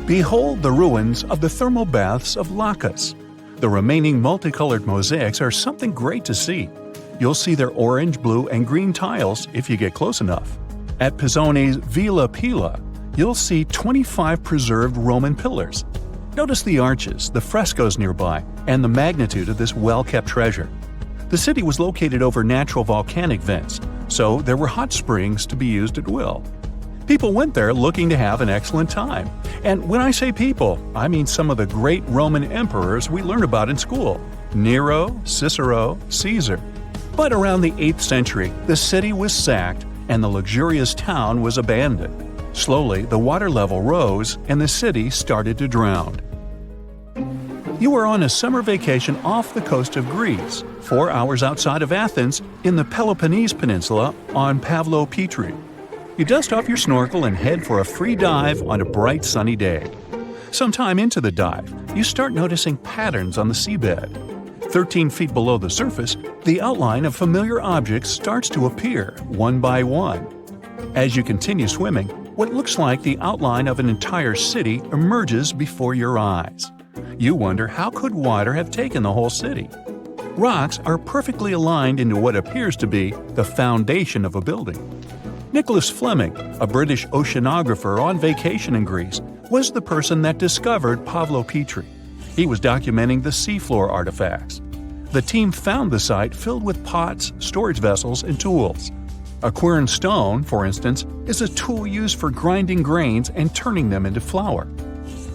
Behold the ruins of the thermal baths of Lacus. The remaining multicolored mosaics are something great to see. You'll see their orange, blue, and green tiles if you get close enough. At Pisoni's Villa Pila, you'll see 25 preserved Roman pillars. Notice the arches, the frescoes nearby, and the magnitude of this well-kept treasure. The city was located over natural volcanic vents, so there were hot springs to be used at will. People went there looking to have an excellent time. And when I say people, I mean some of the great Roman emperors we learn about in school: Nero, Cicero, Caesar. But around the 8th century, the city was sacked and the luxurious town was abandoned. Slowly, the water level rose and the city started to drown. You are on a summer vacation off the coast of Greece, 4 hours outside of Athens, in the Peloponnese Peninsula on Pavlo Petri. You dust off your snorkel and head for a free dive on a bright sunny day. Sometime into the dive, you start noticing patterns on the seabed. 13 feet below the surface, the outline of familiar objects starts to appear, one by one. As you continue swimming, what looks like the outline of an entire city emerges before your eyes. You wonder, how could water have taken the whole city? Rocks are perfectly aligned into what appears to be the foundation of a building. Nicholas Fleming, a British oceanographer on vacation in Greece, was the person that discovered Pavlo Petri. He was documenting the seafloor artifacts. The team found the site filled with pots, storage vessels, and tools. A quern stone, for instance, is a tool used for grinding grains and turning them into flour.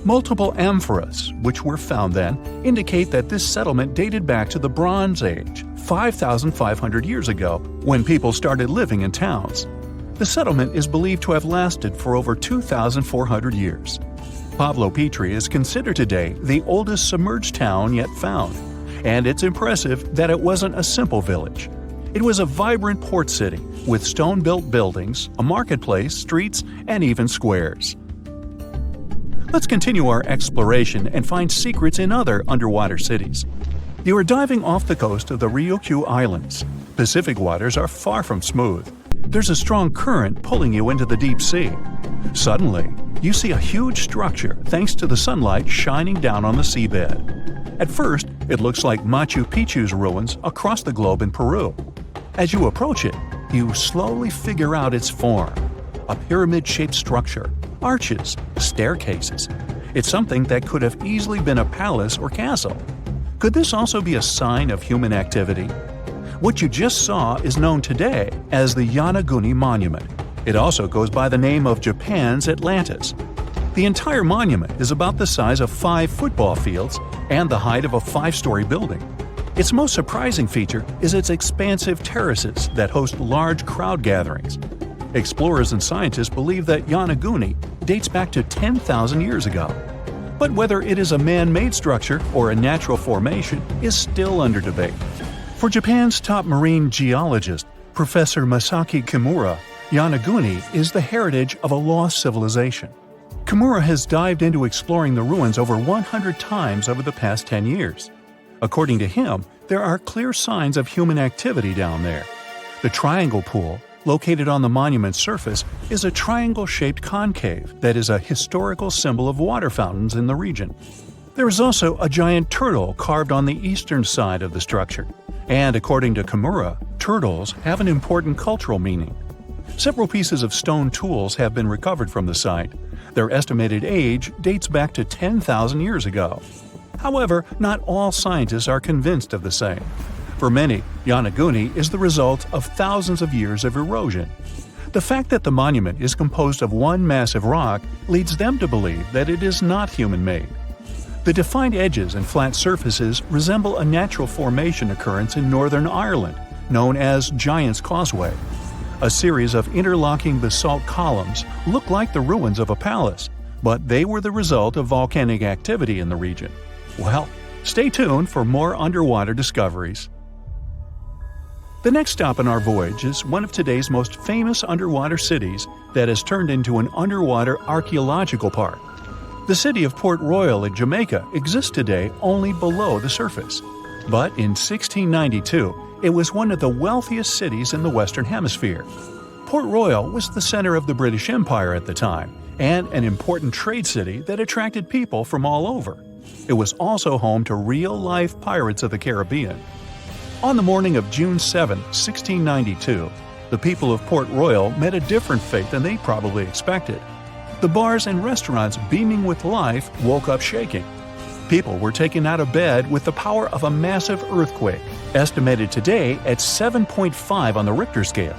Multiple amphoras, which were found then, indicate that this settlement dated back to the Bronze Age, 5,500 years ago, when people started living in towns. The settlement is believed to have lasted for over 2,400 years. Pavlo Petri is considered today the oldest submerged town yet found, and it's impressive that it wasn't a simple village. It was a vibrant port city with stone-built buildings, a marketplace, streets, and even squares. Let's continue our exploration and find secrets in other underwater cities. You are diving off the coast of the Ryukyu Islands. Pacific waters are far from smooth. There's a strong current pulling you into the deep sea. Suddenly, you see a huge structure thanks to the sunlight shining down on the seabed. At first, it looks like Machu Picchu's ruins across the globe in Peru. As you approach it, you slowly figure out its form. A pyramid-shaped structure, arches, staircases. It's something that could have easily been a palace or castle. Could this also be a sign of human activity? What you just saw is known today as the Yonaguni Monument. It also goes by the name of Japan's Atlantis. The entire monument is about the size of 5 football fields and the height of a 5-story building. Its most surprising feature is its expansive terraces that host large crowd gatherings. Explorers and scientists believe that Yonaguni dates back to 10,000 years ago. But whether it is a man-made structure or a natural formation is still under debate. For Japan's top marine geologist, Professor Masaki Kimura, Yonaguni is the heritage of a lost civilization. Kimura has dived into exploring the ruins over 100 times over the past 10 years. According to him, there are clear signs of human activity down there. The Triangle Pool, located on the monument's surface, is a triangle-shaped concave that is a historical symbol of water fountains in the region. There is also a giant turtle carved on the eastern side of the structure. And according to Kimura, turtles have an important cultural meaning. Several pieces of stone tools have been recovered from the site. Their estimated age dates back to 10,000 years ago. However, not all scientists are convinced of the same. For many, Yonaguni is the result of thousands of years of erosion. The fact that the monument is composed of one massive rock leads them to believe that it is not human-made. The defined edges and flat surfaces resemble a natural formation occurrence in Northern Ireland, known as Giant's Causeway. A series of interlocking basalt columns look like the ruins of a palace, but they were the result of volcanic activity in the region. Well, stay tuned for more underwater discoveries. The next stop on our voyage is one of today's most famous underwater cities that has turned into an underwater archaeological park. The city of Port Royal in Jamaica exists today only below the surface. But in 1692, it was one of the wealthiest cities in the Western Hemisphere. Port Royal was the center of the British Empire at the time, and an important trade city that attracted people from all over. It was also home to real-life pirates of the Caribbean. On the morning of June 7, 1692, the people of Port Royal met a different fate than they probably expected. The bars and restaurants beaming with life woke up shaking. People were taken out of bed with the power of a massive earthquake, estimated today at 7.5 on the Richter scale.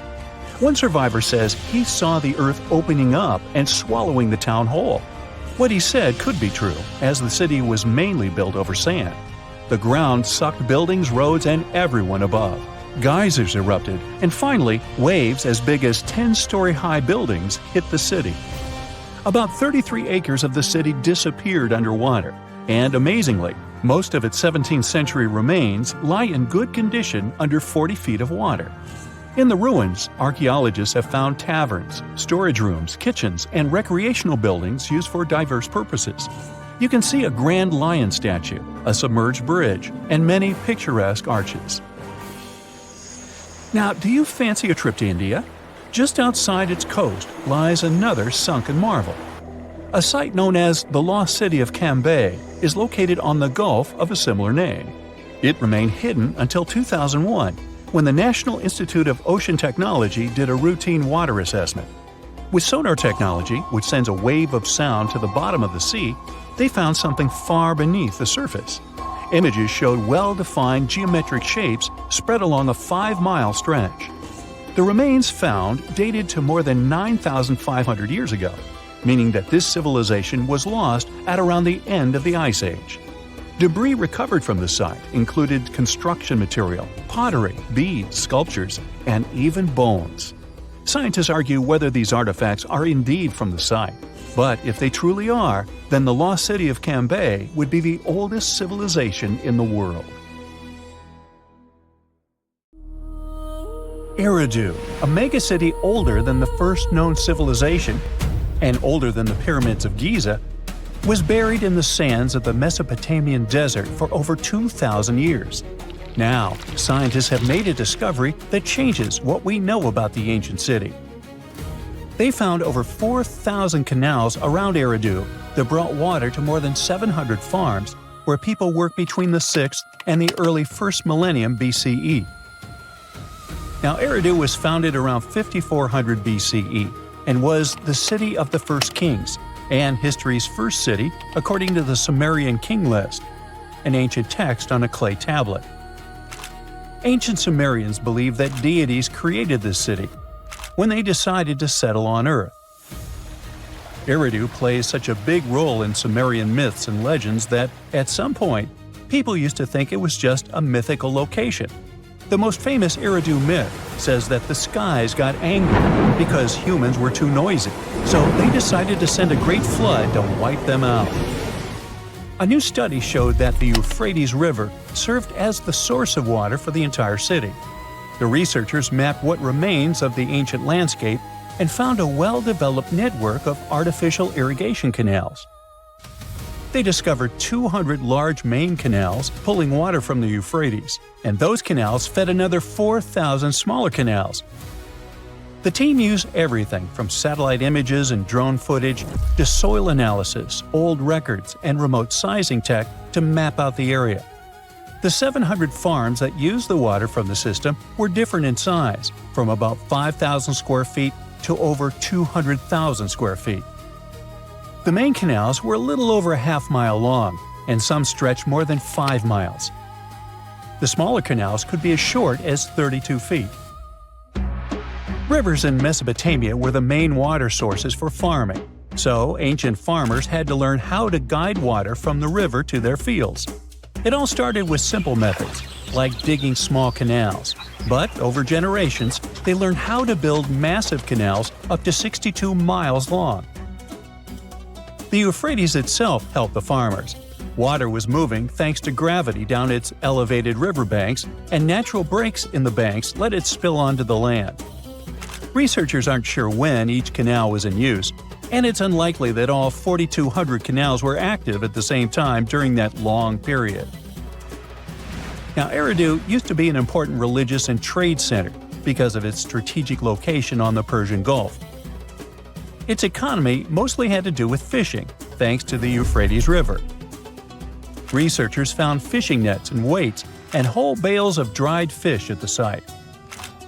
One survivor says he saw the earth opening up and swallowing the town whole. What he said could be true, as the city was mainly built over sand. The ground sucked buildings, roads, and everyone above. Geysers erupted, and finally, waves as big as 10-story-high buildings hit the city. About 33 acres of the city disappeared underwater, and amazingly, most of its 17th century remains lie in good condition under 40 feet of water. In the ruins, archaeologists have found taverns, storage rooms, kitchens, and recreational buildings used for diverse purposes. You can see a grand lion statue, a submerged bridge, and many picturesque arches. Now, do you fancy a trip to India? Just outside its coast lies another sunken marvel. A site known as the Lost City of Cambay is located on the Gulf of a similar name. It remained hidden until 2001, when the National Institute of Ocean Technology did a routine water assessment. With sonar technology, which sends a wave of sound to the bottom of the sea, they found something far beneath the surface. Images showed well-defined geometric shapes spread along a 5-mile stretch. The remains found dated to more than 9,500 years ago, meaning that this civilization was lost at around the end of the Ice Age. Debris recovered from the site included construction material, pottery, beads, sculptures, and even bones. Scientists argue whether these artifacts are indeed from the site, but if they truly are, then the Lost City of Cambay would be the oldest civilization in the world. Eridu, a megacity older than the first known civilization and older than the pyramids of Giza, was buried in the sands of the Mesopotamian desert for over 2,000 years. Now, scientists have made a discovery that changes what we know about the ancient city. They found over 4,000 canals around Eridu that brought water to more than 700 farms where people worked between the 6th and the early 1st millennium BCE. Now, Eridu was founded around 5400 BCE and was the city of the first kings, and history's first city according to the Sumerian king list, an ancient text on a clay tablet. Ancient Sumerians believed that deities created this city when they decided to settle on Earth. Eridu plays such a big role in Sumerian myths and legends that, at some point, people used to think it was just a mythical location. The most famous Eridu myth says that the skies got angry because humans were too noisy, so they decided to send a great flood to wipe them out. A new study showed that the Euphrates River served as the source of water for the entire city. The researchers mapped what remains of the ancient landscape and found a well-developed network of artificial irrigation canals. They discovered 200 large main canals pulling water from the Euphrates, and those canals fed another 4,000 smaller canals. The team used everything from satellite images and drone footage to soil analysis, old records, and remote sizing tech to map out the area. The 700 farms that used the water from the system were different in size, from about 5,000 square feet to over 200,000 square feet. The main canals were a little over a half-mile long, and some stretched more than 5 miles. The smaller canals could be as short as 32 feet. Rivers in Mesopotamia were the main water sources for farming, so ancient farmers had to learn how to guide water from the river to their fields. It all started with simple methods, like digging small canals. But over generations, they learned how to build massive canals up to 62 miles long. The Euphrates itself helped the farmers. Water was moving thanks to gravity down its elevated riverbanks, and natural breaks in the banks let it spill onto the land. Researchers aren't sure when each canal was in use, and it's unlikely that all 4,200 canals were active at the same time during that long period. Now, Eridu used to be an important religious and trade center because of its strategic location on the Persian Gulf. Its economy mostly had to do with fishing, thanks to the Euphrates River. Researchers found fishing nets and weights and whole bales of dried fish at the site.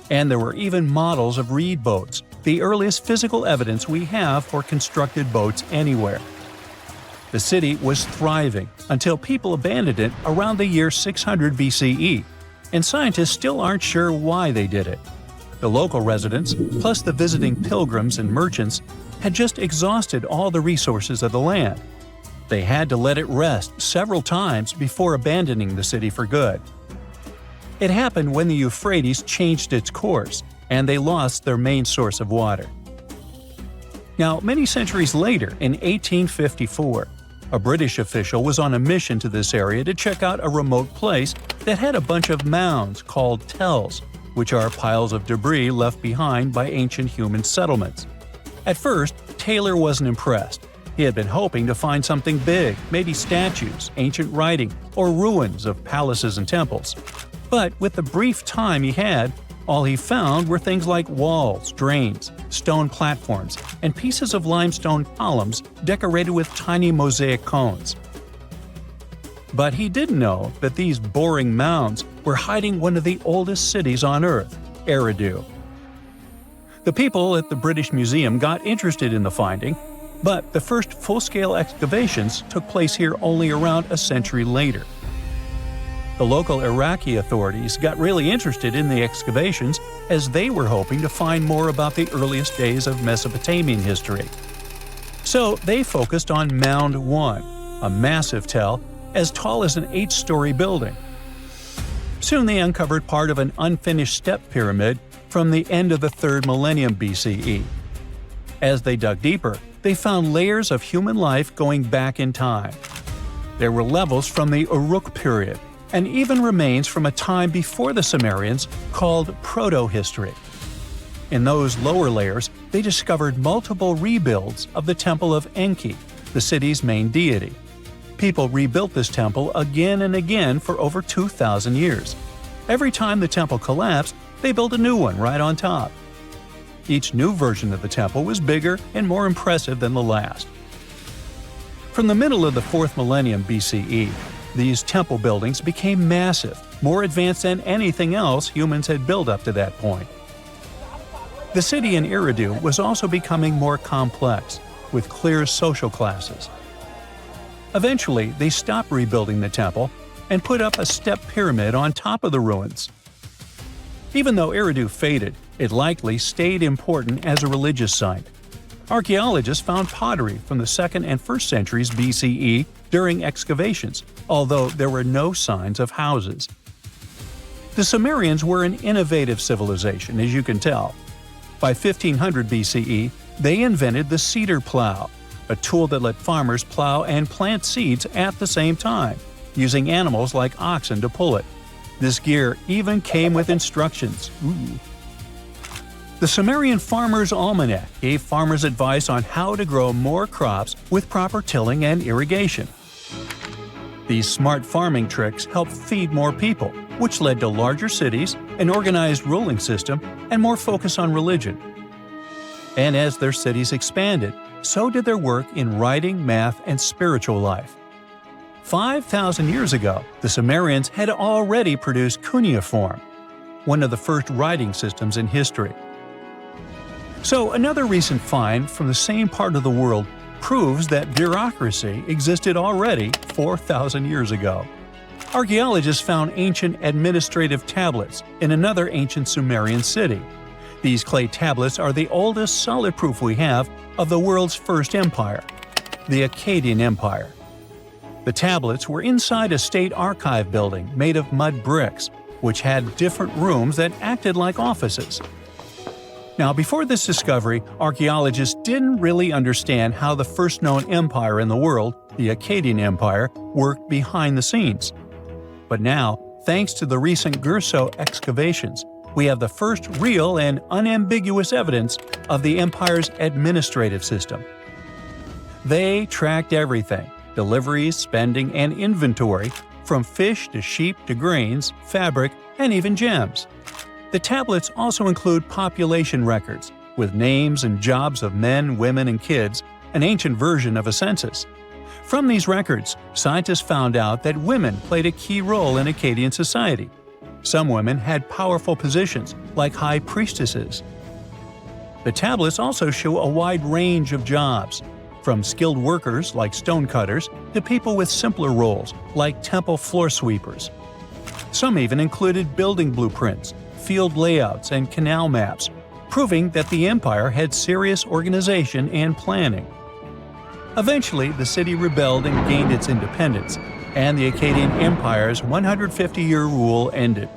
And there were even models of reed boats, the earliest physical evidence we have for constructed boats anywhere. The city was thriving until people abandoned it around the year 600 BCE, and scientists still aren't sure why they did it. The local residents, plus the visiting pilgrims and merchants, had just exhausted all the resources of the land. They had to let it rest several times before abandoning the city for good. It happened when the Euphrates changed its course, and they lost their main source of water. Now, many centuries later, in 1854, a British official was on a mission to this area to check out a remote place that had a bunch of mounds called tells, which are piles of debris left behind by ancient human settlements. At first, Taylor wasn't impressed. He had been hoping to find something big, maybe statues, ancient writing, or ruins of palaces and temples. But with the brief time he had, all he found were things like walls, drains, stone platforms, and pieces of limestone columns decorated with tiny mosaic cones. But he didn't know that these boring mounds were hiding one of the oldest cities on Earth, Eridu. The people at the British Museum got interested in the finding, but the first full-scale excavations took place here only around a century later. The local Iraqi authorities got really interested in the excavations as they were hoping to find more about the earliest days of Mesopotamian history. So they focused on Mound 1, a massive tell as tall as an 8-story building. Soon they uncovered part of an unfinished step pyramid from the end of the 3rd millennium BCE. As they dug deeper, they found layers of human life going back in time. There were levels from the Uruk period, and even remains from a time before the Sumerians called proto-history. In those lower layers, they discovered multiple rebuilds of the Temple of Enki, the city's main deity. People rebuilt this temple again and again for over 2,000 years. Every time the temple collapsed, they built a new one right on top. Each new version of the temple was bigger and more impressive than the last. From the middle of the 4th millennium BCE, these temple buildings became massive, more advanced than anything else humans had built up to that point. The city in Eridu was also becoming more complex, with clear social classes. Eventually, they stopped rebuilding the temple and put up a step pyramid on top of the ruins. Even though Eridu faded, it likely stayed important as a religious site. Archaeologists found pottery from the 2nd and 1st centuries BCE during excavations, although there were no signs of houses. The Sumerians were an innovative civilization, as you can tell. By 1500 BCE, they invented the cedar plow, a tool that let farmers plow and plant seeds at the same time, using animals like oxen to pull it. This gear even came with instructions. The Sumerian Farmer's Almanac gave farmers advice on how to grow more crops with proper tilling and irrigation. These smart farming tricks helped feed more people, which led to larger cities, an organized ruling system, and more focus on religion. And as their cities expanded, so did their work in writing, math, and spiritual life. 5,000 years ago, the Sumerians had already produced cuneiform, one of the first writing systems in history. So another recent find from the same part of the world proves that bureaucracy existed already 4,000 years ago. Archaeologists found ancient administrative tablets in another ancient Sumerian city. These clay tablets are the oldest solid proof we have of the world's first empire, the Akkadian Empire. The tablets were inside a state archive building made of mud bricks, which had different rooms that acted like offices. Now, before this discovery, archaeologists didn't really understand how the first known empire in the world, the Akkadian Empire, worked behind the scenes. But now, thanks to the recent Gerso excavations, we have the first real and unambiguous evidence of the empire's administrative system. They tracked everything – deliveries, spending, and inventory, from fish to sheep to grains, fabric, and even gems. The tablets also include population records, with names and jobs of men, women, and kids, an ancient version of a census. From these records, scientists found out that women played a key role in Akkadian society. Some women had powerful positions, like high priestesses. The tablets also show a wide range of jobs, from skilled workers like stonecutters to people with simpler roles like temple floor sweepers. Some even included building blueprints, field layouts, and canal maps, proving that the empire had serious organization and planning. Eventually, the city rebelled and gained its independence, and the Akkadian Empire's 150-year rule ended.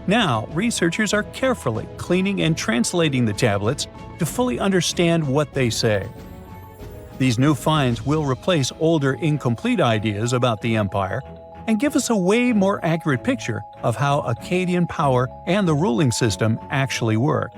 Now, researchers are carefully cleaning and translating the tablets to fully understand what they say. These new finds will replace older, incomplete ideas about the empire and give us a way more accurate picture of how Akkadian power and the ruling system actually worked.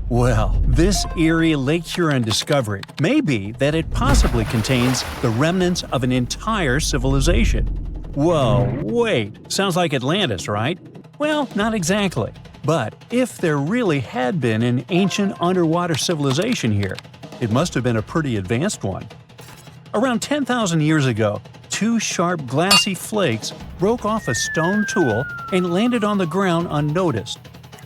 Well, this eerie Lake Huron discovery may be that it possibly contains the remnants of an entire civilization. Whoa, wait, sounds like Atlantis, right? Well, not exactly. But if there really had been an ancient underwater civilization here, it must have been a pretty advanced one. Around 10,000 years ago, two sharp glassy flakes broke off a stone tool and landed on the ground unnoticed.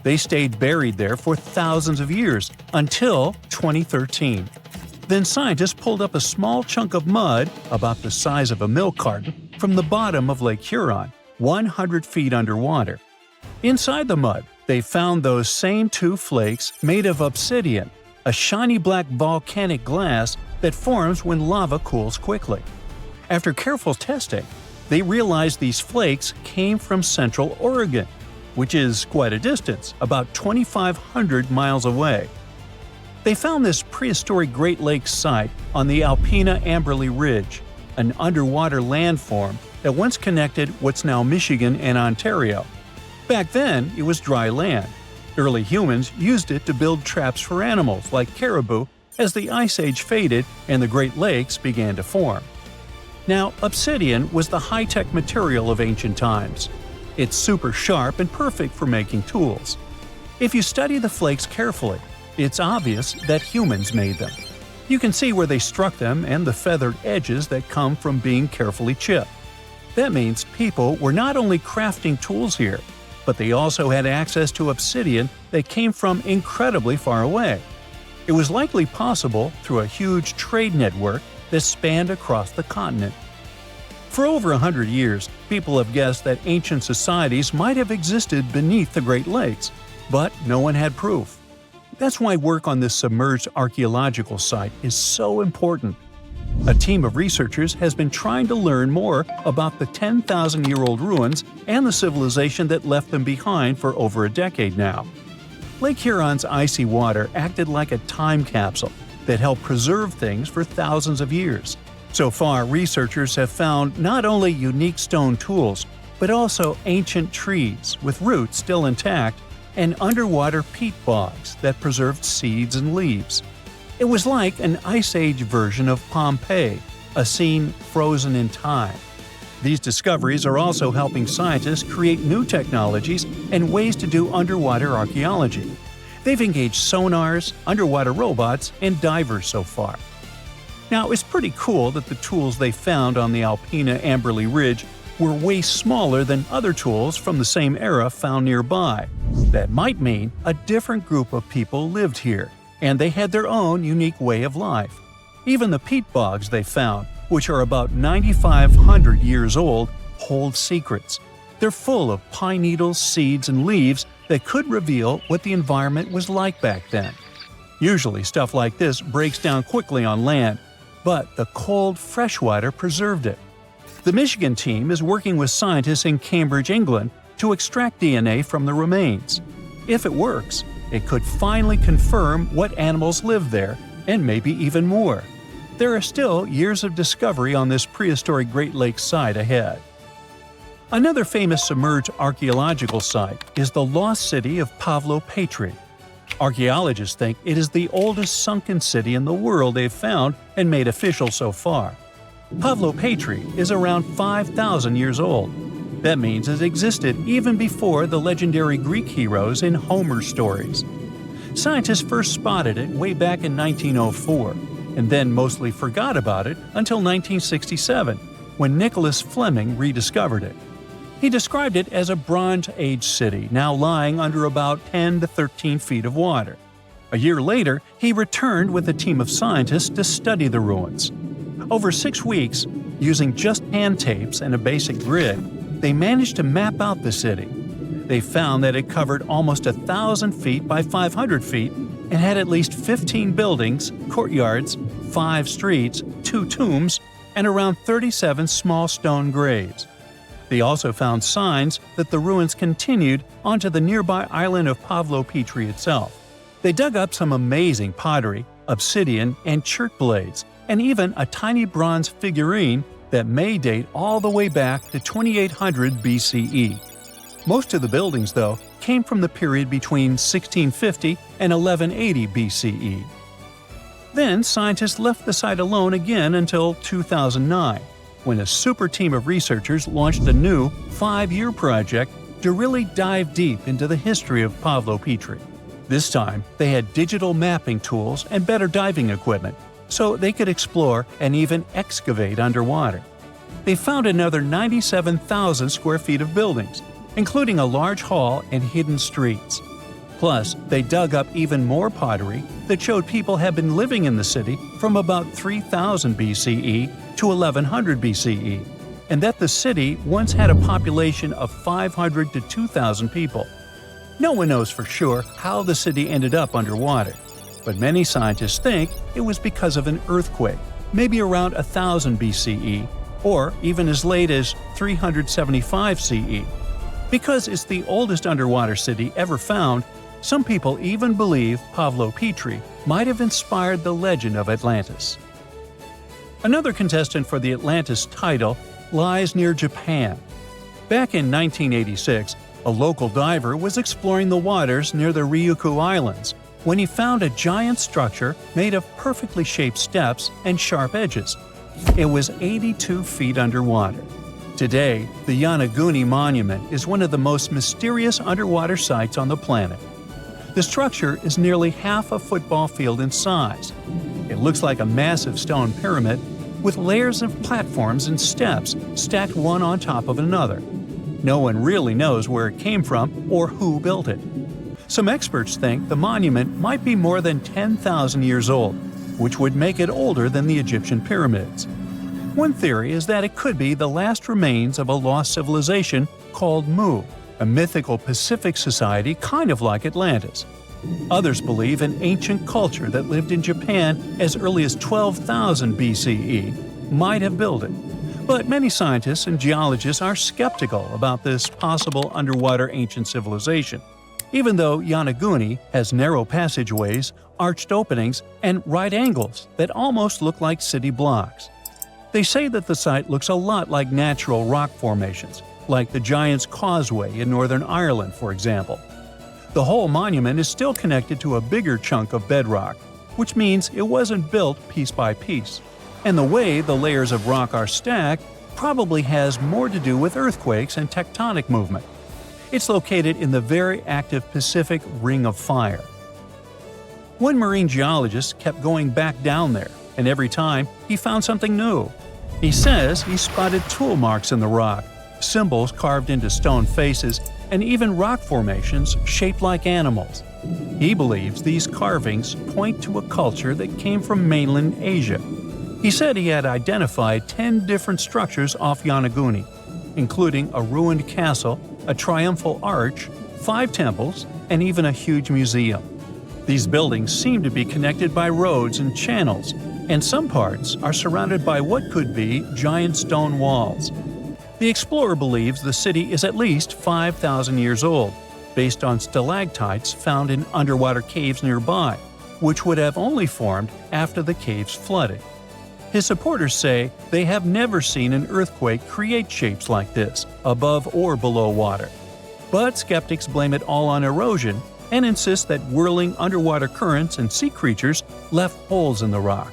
They stayed buried there for thousands of years, until 2013. Then scientists pulled up a small chunk of mud, about the size of a milk carton, from the bottom of Lake Huron, 100 feet underwater. Inside the mud, they found those same two flakes made of obsidian, a shiny black volcanic glass that forms when lava cools quickly. After careful testing, they realized these flakes came from Central Oregon, which is quite a distance, about 2,500 miles away. They found this prehistoric Great Lakes site on the Alpena-Amberley Ridge, an underwater landform that once connected what's now Michigan and Ontario. Back then, it was dry land. Early humans used it to build traps for animals like caribou as the Ice Age faded and the Great Lakes began to form. Now, obsidian was the high-tech material of ancient times. It's super sharp and perfect for making tools. If you study the flakes carefully, it's obvious that humans made them. You can see where they struck them and the feathered edges that come from being carefully chipped. That means people were not only crafting tools here, but they also had access to obsidian that came from incredibly far away. It was likely possible through a huge trade network that spanned across the continent. For over 100 years, people have guessed that ancient societies might have existed beneath the Great Lakes, but no one had proof. That's why work on this submerged archaeological site is so important. A team of researchers has been trying to learn more about the 10,000-year-old ruins and the civilization that left them behind for over a decade now. Lake Huron's icy water acted like a time capsule that helped preserve things for thousands of years. So far, researchers have found not only unique stone tools, but also ancient trees with roots still intact and underwater peat bogs that preserved seeds and leaves. It was like an Ice Age version of Pompeii, a scene frozen in time. These discoveries are also helping scientists create new technologies and ways to do underwater archaeology. They've engaged sonars, underwater robots, and divers so far. Now, it's pretty cool that the tools they found on the Alpena-Amberley Ridge were way smaller than other tools from the same era found nearby. That might mean a different group of people lived here, and they had their own unique way of life. Even the peat bogs they found, which are about 9,500 years old, hold secrets. They're full of pine needles, seeds, and leaves that could reveal what the environment was like back then. Usually stuff like this breaks down quickly on land, but the cold freshwater preserved it. The Michigan team is working with scientists in Cambridge, England, to extract DNA from the remains. If it works, it could finally confirm what animals lived there, and maybe even more. There are still years of discovery on this prehistoric Great Lakes site ahead. Another famous submerged archaeological site is the lost city of Pavlo-Petri. Archaeologists think it is the oldest sunken city in the world they've found and made official so far. Pavlo-Petri is around 5,000 years old. That means it existed even before the legendary Greek heroes in Homer's stories. Scientists first spotted it way back in 1904, and then mostly forgot about it until 1967, when Nicholas Fleming rediscovered it. He described it as a Bronze Age city now lying under about 10 to 13 feet of water. A year later, he returned with a team of scientists to study the ruins. Over 6 weeks, using just hand tapes and a basic grid, they managed to map out the city. They found that it covered almost 1,000 feet by 500 feet and had at least 15 buildings, courtyards, 5 streets, 2 tombs, and around 37 small stone graves. They also found signs that the ruins continued onto the nearby island of Pavlo-Petri itself. They dug up some amazing pottery, obsidian, and chert blades, and even a tiny bronze figurine that may date all the way back to 2800 BCE. Most of the buildings, though, came from the period between 1650 and 1180 BCE. Then scientists left the site alone again until 2009, when a super team of researchers launched a new 5-year project to really dive deep into the history of Pavlo-Petri. This time, they had digital mapping tools and better diving equipment, so they could explore and even excavate underwater. They found another 97,000 square feet of buildings, including a large hall and hidden streets. Plus, they dug up even more pottery that showed people had been living in the city from about 3000 BCE to 1100 BCE, and that the city once had a population of 500 to 2,000 people. No one knows for sure how the city ended up underwater, but many scientists think it was because of an earthquake, maybe around 1000 BCE, or even as late as 375 CE. Because it's the oldest underwater city ever found, some people even believe Pavlo-Petri might have inspired the legend of Atlantis. Another contestant for the Atlantis title lies near Japan. Back in 1986, a local diver was exploring the waters near the Ryukyu Islands when he found a giant structure made of perfectly shaped steps and sharp edges. It was 82 feet underwater. Today, the Yonaguni Monument is one of the most mysterious underwater sites on the planet. The structure is nearly half a football field in size. It looks like a massive stone pyramid with layers of platforms and steps stacked one on top of another. No one really knows where it came from or who built it. Some experts think the monument might be more than 10,000 years old, which would make it older than the Egyptian pyramids. One theory is that it could be the last remains of a lost civilization called Mu, a mythical Pacific society kind of like Atlantis. Others believe an ancient culture that lived in Japan as early as 12,000 BCE might have built it. But many scientists and geologists are skeptical about this possible underwater ancient civilization, even though Yonaguni has narrow passageways, arched openings, and right angles that almost look like city blocks. They say that the site looks a lot like natural rock formations, like the Giant's Causeway in Northern Ireland, for example. The whole monument is still connected to a bigger chunk of bedrock, which means it wasn't built piece by piece. And the way the layers of rock are stacked probably has more to do with earthquakes and tectonic movement. It's located in the very active Pacific Ring of Fire. One marine geologist kept going back down there, and every time he found something new. He says he spotted tool marks in the rock, symbols carved into stone faces, and even rock formations shaped like animals. He believes these carvings point to a culture that came from mainland Asia. He said he had identified 10 different structures off Yonaguni, including a ruined castle, a triumphal arch, 5 temples, and even a huge museum. These buildings seem to be connected by roads and channels, and some parts are surrounded by what could be giant stone walls. The explorer believes the city is at least 5,000 years old, based on stalactites found in underwater caves nearby, which would have only formed after the caves flooded. His supporters say they have never seen an earthquake create shapes like this, above or below water. But skeptics blame it all on erosion and insist that whirling underwater currents and sea creatures left holes in the rock.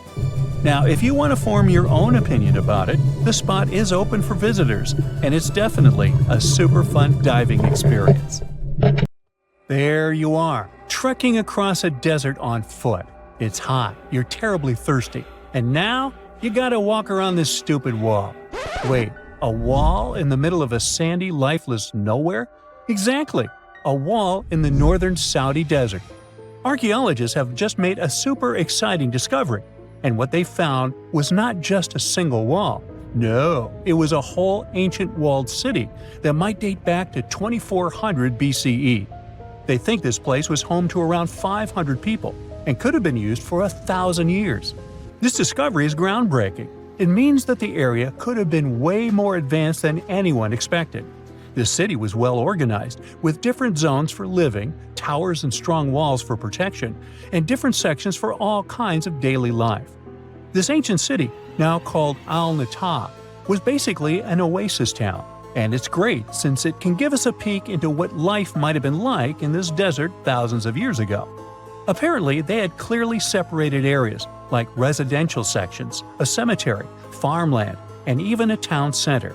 Now, if you want to form your own opinion about it, the spot is open for visitors, and it's definitely a super fun diving experience. There you are, trekking across a desert on foot. It's hot, you're terribly thirsty, and now you gotta walk around this stupid wall. Wait, a wall in the middle of a sandy, lifeless nowhere? Exactly, a wall in the northern Saudi desert. Archaeologists have just made a super exciting discovery, and what they found was not just a single wall. No, it was a whole ancient walled city that might date back to 2400 BCE. They think this place was home to around 500 people and could have been used for 1,000 years. This discovery is groundbreaking. It means that the area could have been way more advanced than anyone expected. The city was well organized, with different zones for living, towers and strong walls for protection, and different sections for all kinds of daily life. This ancient city, now called Al-Natta, was basically an oasis town, and it's great since it can give us a peek into what life might have been like in this desert thousands of years ago. Apparently, they had clearly separated areas, like residential sections, a cemetery, farmland, and even a town center.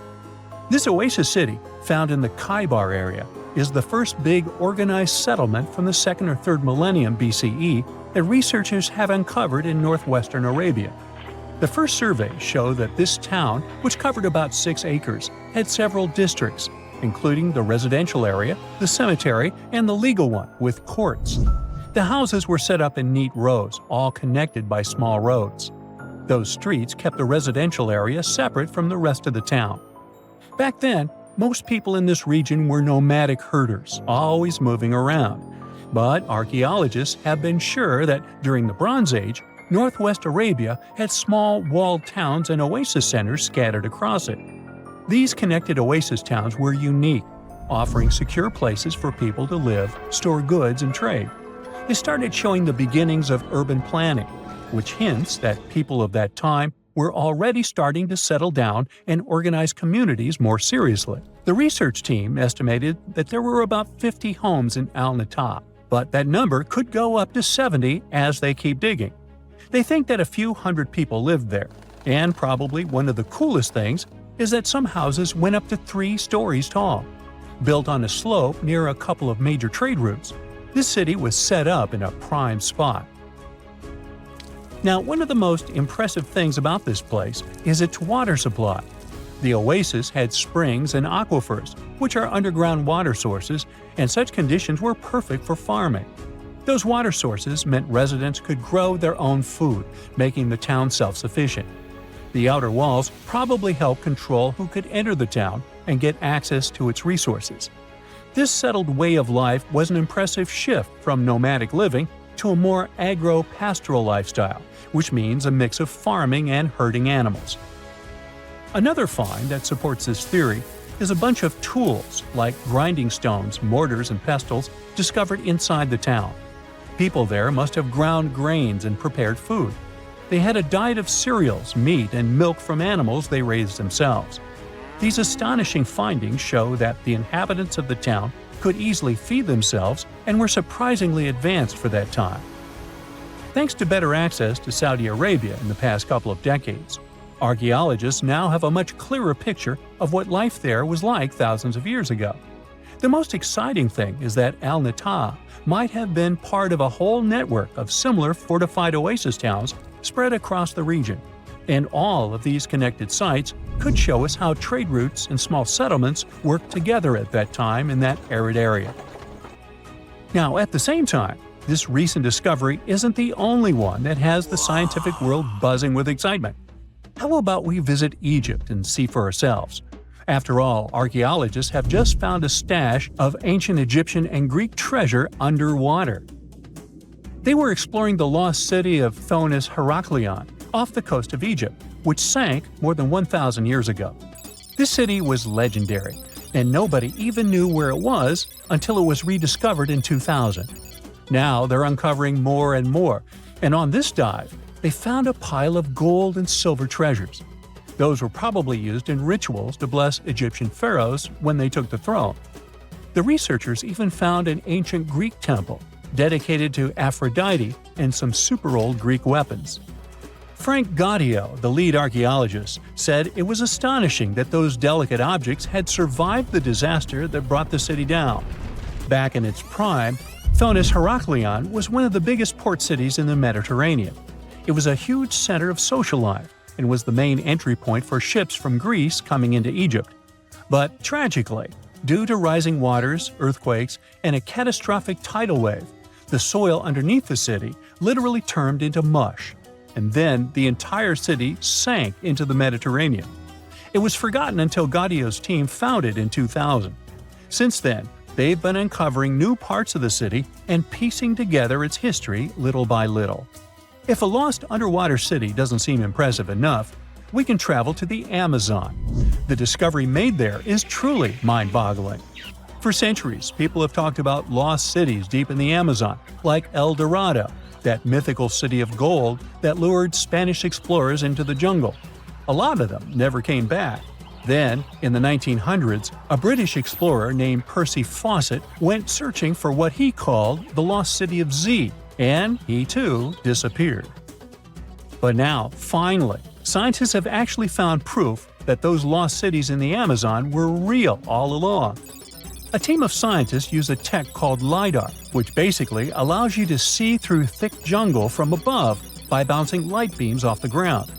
This oasis city, found in the Khaybar area, is the first big organized settlement from the 2nd or 3rd millennium BCE that researchers have uncovered in northwestern Arabia. The first survey showed that this town, which covered about 6 acres, had several districts, including the residential area, the cemetery, and the legal one, with courts. The houses were set up in neat rows, all connected by small roads. Those streets kept the residential area separate from the rest of the town. Back then, most people in this region were nomadic herders, always moving around. But archaeologists have been sure that during the Bronze Age, northwest Arabia had small walled towns and oasis centers scattered across it. These connected oasis towns were unique, offering secure places for people to live, store goods, and trade. They started showing the beginnings of urban planning, which hints that people of that time were already starting to settle down and organize communities more seriously. The research team estimated that there were about 50 homes in Al-Natta, but that number could go up to 70 as they keep digging. They think that a few hundred people lived there, and probably one of the coolest things is that some houses went up to 3 stories tall. Built on a slope near a couple of major trade routes, this city was set up in a prime spot. Now, one of the most impressive things about this place is its water supply. The oasis had springs and aquifers, which are underground water sources, and such conditions were perfect for farming. Those water sources meant residents could grow their own food, making the town self-sufficient. The outer walls probably helped control who could enter the town and get access to its resources. This settled way of life was an impressive shift from nomadic living to a more agro-pastoral lifestyle, which means a mix of farming and herding animals. Another find that supports this theory is a bunch of tools like grinding stones, mortars, and pestles discovered inside the town. People there must have ground grains and prepared food. They had a diet of cereals, meat, and milk from animals they raised themselves. These astonishing findings show that the inhabitants of the town could easily feed themselves and were surprisingly advanced for that time. Thanks to better access to Saudi Arabia in the past couple of decades, archaeologists now have a much clearer picture of what life there was like thousands of years ago. The most exciting thing is that Al-Natta might have been part of a whole network of similar fortified oasis towns spread across the region, and all of these connected sites could show us how trade routes and small settlements worked together at that time in that arid area. Now, at the same time, this recent discovery isn't the only one that has the scientific world buzzing with excitement. How about we visit Egypt and see for ourselves? After all, archaeologists have just found a stash of ancient Egyptian and Greek treasure underwater. They were exploring the lost city of Thonis Heraklion, off the coast of Egypt, which sank more than 1,000 years ago. This city was legendary, and nobody even knew where it was until it was rediscovered in 2000. Now they're uncovering more and more, and on this dive, they found a pile of gold and silver treasures. Those were probably used in rituals to bless Egyptian pharaohs when they took the throne. The researchers even found an ancient Greek temple dedicated to Aphrodite and some super old Greek weapons. Frank Gaudio, the lead archaeologist, said it was astonishing that those delicate objects had survived the disaster that brought the city down. Back in its prime, Thonis Heraklion was one of the biggest port cities in the Mediterranean. It was a huge center of social life and was the main entry point for ships from Greece coming into Egypt. But tragically, due to rising waters, earthquakes, and a catastrophic tidal wave, the soil underneath the city literally turned into mush, and then the entire city sank into the Mediterranean. It was forgotten until Gaudio's team found it in 2000. Since then, they've been uncovering new parts of the city and piecing together its history little by little. If a lost underwater city doesn't seem impressive enough, we can travel to the Amazon. The discovery made there is truly mind-boggling. For centuries, people have talked about lost cities deep in the Amazon, like El Dorado, that mythical city of gold that lured Spanish explorers into the jungle. A lot of them never came back. Then, in the 1900s, a British explorer named Percy Fawcett went searching for what he called the lost city of Z, and he too disappeared. But now, finally, scientists have actually found proof that those lost cities in the Amazon were real all along. A team of scientists use a tech called LiDAR, which basically allows you to see through thick jungle from above by bouncing light beams off the ground.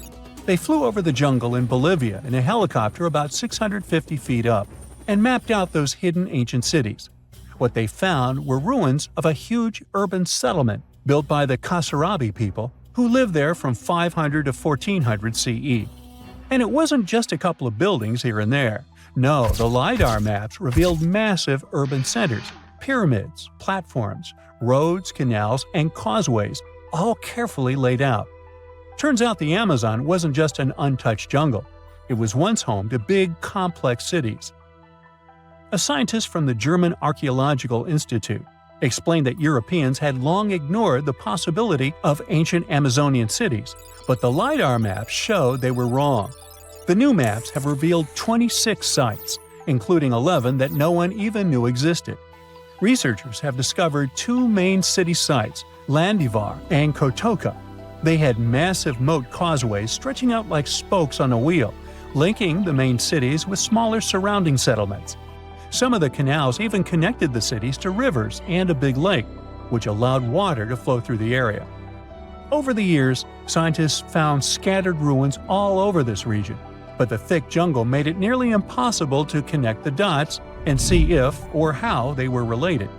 They flew over the jungle in Bolivia in a helicopter about 650 feet up and mapped out those hidden ancient cities. What they found were ruins of a huge urban settlement built by the Kasarabi people who lived there from 500 to 1400 CE. And it wasn't just a couple of buildings here and there. No, the LiDAR maps revealed massive urban centers, pyramids, platforms, roads, canals, and causeways, all carefully laid out. Turns out the Amazon wasn't just an untouched jungle. It was once home to big, complex cities. A scientist from the German Archaeological Institute explained that Europeans had long ignored the possibility of ancient Amazonian cities, but the LiDAR maps showed they were wrong. The new maps have revealed 26 sites, including 11 that no one even knew existed. Researchers have discovered two main city sites, Landivar and Kotoka. They had massive moat causeways stretching out like spokes on a wheel, linking the main cities with smaller surrounding settlements. Some of the canals even connected the cities to rivers and a big lake, which allowed water to flow through the area. Over the years, scientists found scattered ruins all over this region, but the thick jungle made it nearly impossible to connect the dots and see if or how they were related.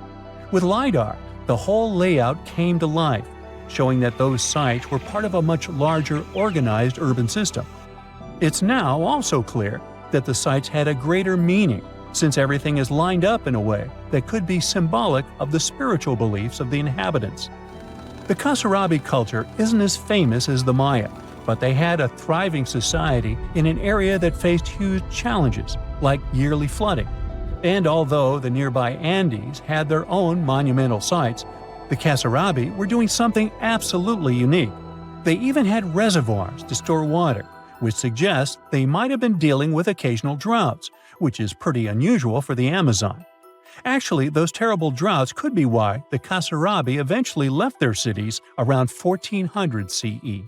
With LiDAR, the whole layout came to life, showing that those sites were part of a much larger organized urban system. It's now also clear that the sites had a greater meaning, since everything is lined up in a way that could be symbolic of the spiritual beliefs of the inhabitants. The Kasarabi culture isn't as famous as the Maya, but they had a thriving society in an area that faced huge challenges, like yearly flooding. And although the nearby Andes had their own monumental sites, the Kasarabi were doing something absolutely unique. They even had reservoirs to store water, which suggests they might have been dealing with occasional droughts, which is pretty unusual for the Amazon. Actually, those terrible droughts could be why the Kasarabi eventually left their cities around 1400 CE.